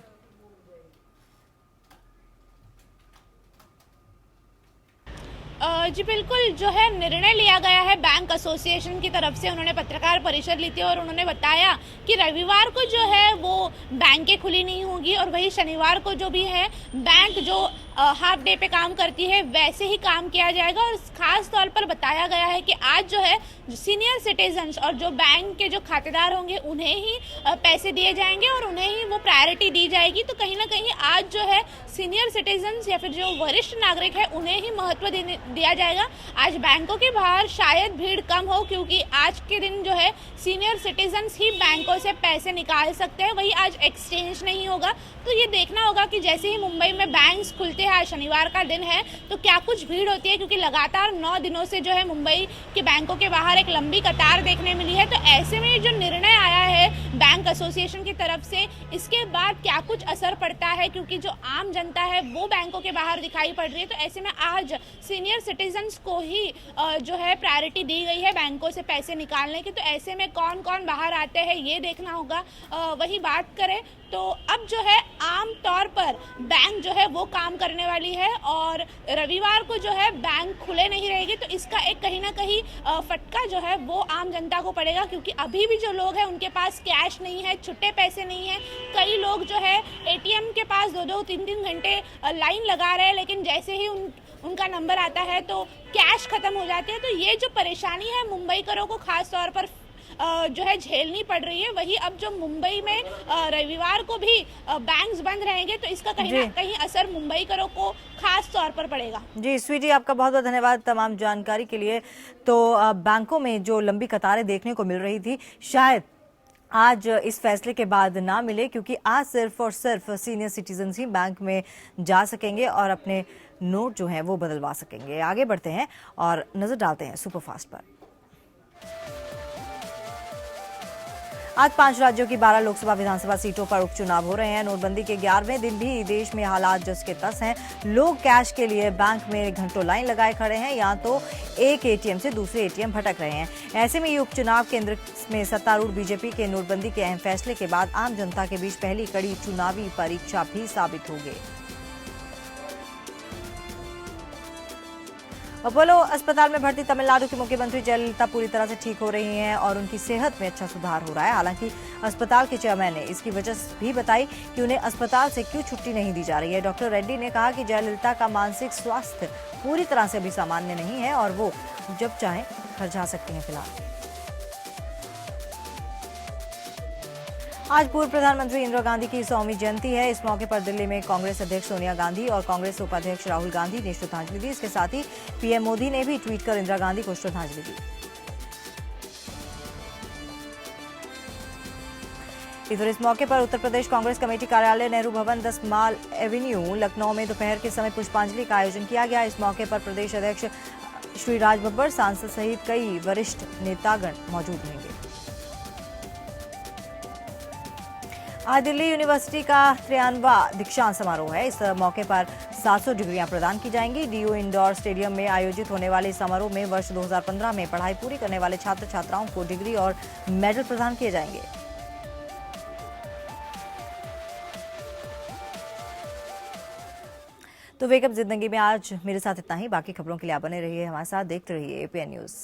Speaker 8: जी बिल्कुल, जो है निर्णय लिया गया है बैंक एसोसिएशन की तरफ से। उन्होंने पत्रकार परिषद ली थी और उन्होंने बताया कि रविवार को जो है वो बैंकें खुली नहीं होगी और वही शनिवार को जो भी है बैंक जो हाफ डे पे काम करती है वैसे ही काम किया जाएगा। और खास तौर पर बताया गया है कि आज जो है सीनियर सिटीजन्स और जो बैंक के जो खातेदार होंगे उन्हें ही पैसे दिए जाएंगे और उन्हें ही वो प्रायोरिटी दी जाएगी। तो कहीं ना कहीं आज जो है सीनियर सिटीजन्स या फिर जो वरिष्ठ नागरिक है उन्हें ही महत्व दिया जाएगा। आज बैंकों के बाहर शायद भीड़ कम हो, क्योंकि आज के दिन जो है सीनियर सिटीजन्स ही बैंकों से पैसे निकाल सकते हैं, वही आज एक्सचेंज नहीं होगा। तो ये देखना होगा कि जैसे ही मुंबई में बैंक्स खुलते हैं, आज शनिवार का दिन है, तो क्या कुछ भीड़ होती है, क्योंकि लगातार 9 दिनों से जो है मुंबई के बैंकों के बाहर एक लंबी कतार देखने मिली है। तो ऐसे में जो निर्णय आया है बैंक एसोसिएशन की तरफ से, इसके बाद क्या कुछ असर पड़ता है, क्योंकि जो आम जनता है वो बैंकों के बाहर दिखाई पड़ रही है। तो ऐसे में आज सीनियर सिटीजन्स को ही जो है प्रायोरिटी दी गई है बैंकों से पैसे निकालने की। तो ऐसे में कौन कौन बाहर आते हैं ये देखना होगा। वही बात करें तो अब जो है आम तौर पर बैंक जो है वो काम करने वाली है और रविवार को जो है बैंक खुले नहीं रहेगी। तो इसका एक कहीं ना कहीं फटका जो है वो आम जनता को पड़ेगा, क्योंकि अभी भी जो लोग हैं उनके पास कैश नहीं है, छुट्टे पैसे नहीं है। कई लोग जो है एटीएम के पास 2-2, 3-3 घंटे लाइन लगा रहे हैं, लेकिन जैसे ही उनका नंबर आता है तो कैश खत्म हो जाते हैं। तो ये जो परेशानी है मुंबईकरों को खास तौर पर जो है झेलनी पड़ रही है। वही अब जो मुंबई में रविवार को भी बैंक्स बंद रहेंगे तो इसका कहीं ना कहीं असर मुंबईकरों को खास तौर पर पड़ेगा।
Speaker 1: जी स्वीटी, आपका बहुत बहुत धन्यवाद तमाम जानकारी के लिए। तो बैंकों में जो लंबी कतारें देखने को मिल रही थी, शायद आज इस फैसले के बाद ना मिले, क्योंकि आज सिर्फ और सिर्फ सीनियर सिटीजन्स ही बैंक में जा सकेंगे और अपने नोट जो हैं वो बदलवा सकेंगे। आगे बढ़ते हैं और नजर डालते हैं सुपरफास्ट पर। आज 5 राज्यों की 12 लोकसभा विधानसभा सीटों पर उपचुनाव हो रहे हैं। नोटबंदी के 11वें दिन भी देश में हालात जस के तस हैं। लोग कैश के लिए बैंक में घंटों लाइन लगाए खड़े हैं, या तो एक एटीएम से दूसरे एटीएम भटक रहे हैं। ऐसे में ये उपचुनाव केंद्र में सत्तारूढ़ बीजेपी के नोटबंदी के अहम फैसले के बाद आम जनता के बीच पहली कड़ी चुनावी परीक्षा भी साबित होगी। अपोलो अस्पताल में भर्ती तमिलनाडु की मुख्यमंत्री जयललिता पूरी तरह से ठीक हो रही हैं और उनकी सेहत में अच्छा सुधार हो रहा है। हालांकि अस्पताल के चेयरमैन ने इसकी वजह भी बताई कि उन्हें अस्पताल से क्यों छुट्टी नहीं दी जा रही है। डॉक्टर रेड्डी ने कहा कि जयललिता का मानसिक स्वास्थ्य पूरी तरह से अभी सामान्य नहीं है और वो जब चाहे घर जा सकती हैं। फिलहाल आज पूर्व प्रधानमंत्री इंदिरा गांधी की 100वीं जयंती है। इस मौके पर दिल्ली में कांग्रेस अध्यक्ष सोनिया गांधी और कांग्रेस उपाध्यक्ष राहुल गांधी ने श्रद्धांजलि दी। इसके साथ ही पीएम मोदी ने भी ट्वीट कर इंदिरा गांधी को श्रद्धांजलि दी। इधर इस मौके पर उत्तर प्रदेश कांग्रेस कमेटी कार्यालय नेहरू भवन 10 माल एवेन्यू लखनऊ में दोपहर के समय पुष्पांजलि का आयोजन किया गया। इस मौके पर प्रदेश अध्यक्ष श्री राज बब्बर, सांसद सहित कई वरिष्ठ नेतागण मौजूद रहेंगे। आज दिल्ली यूनिवर्सिटी का 93वां दीक्षांत समारोह है। इस मौके पर 700 डिग्रियां प्रदान की जाएंगी। डीयू इंडोर स्टेडियम में आयोजित होने वाले इस समारोह में वर्ष 2015 में पढ़ाई पूरी करने वाले छात्र छात्राओं को डिग्री और मेडल प्रदान किए जाएंगे। तो वेकअप जिंदगी में आज मेरे साथ इतना ही। बाकी खबरों के लिए आप बने रहिए हमारे साथ, देखते रहिए एपीएन न्यूज़।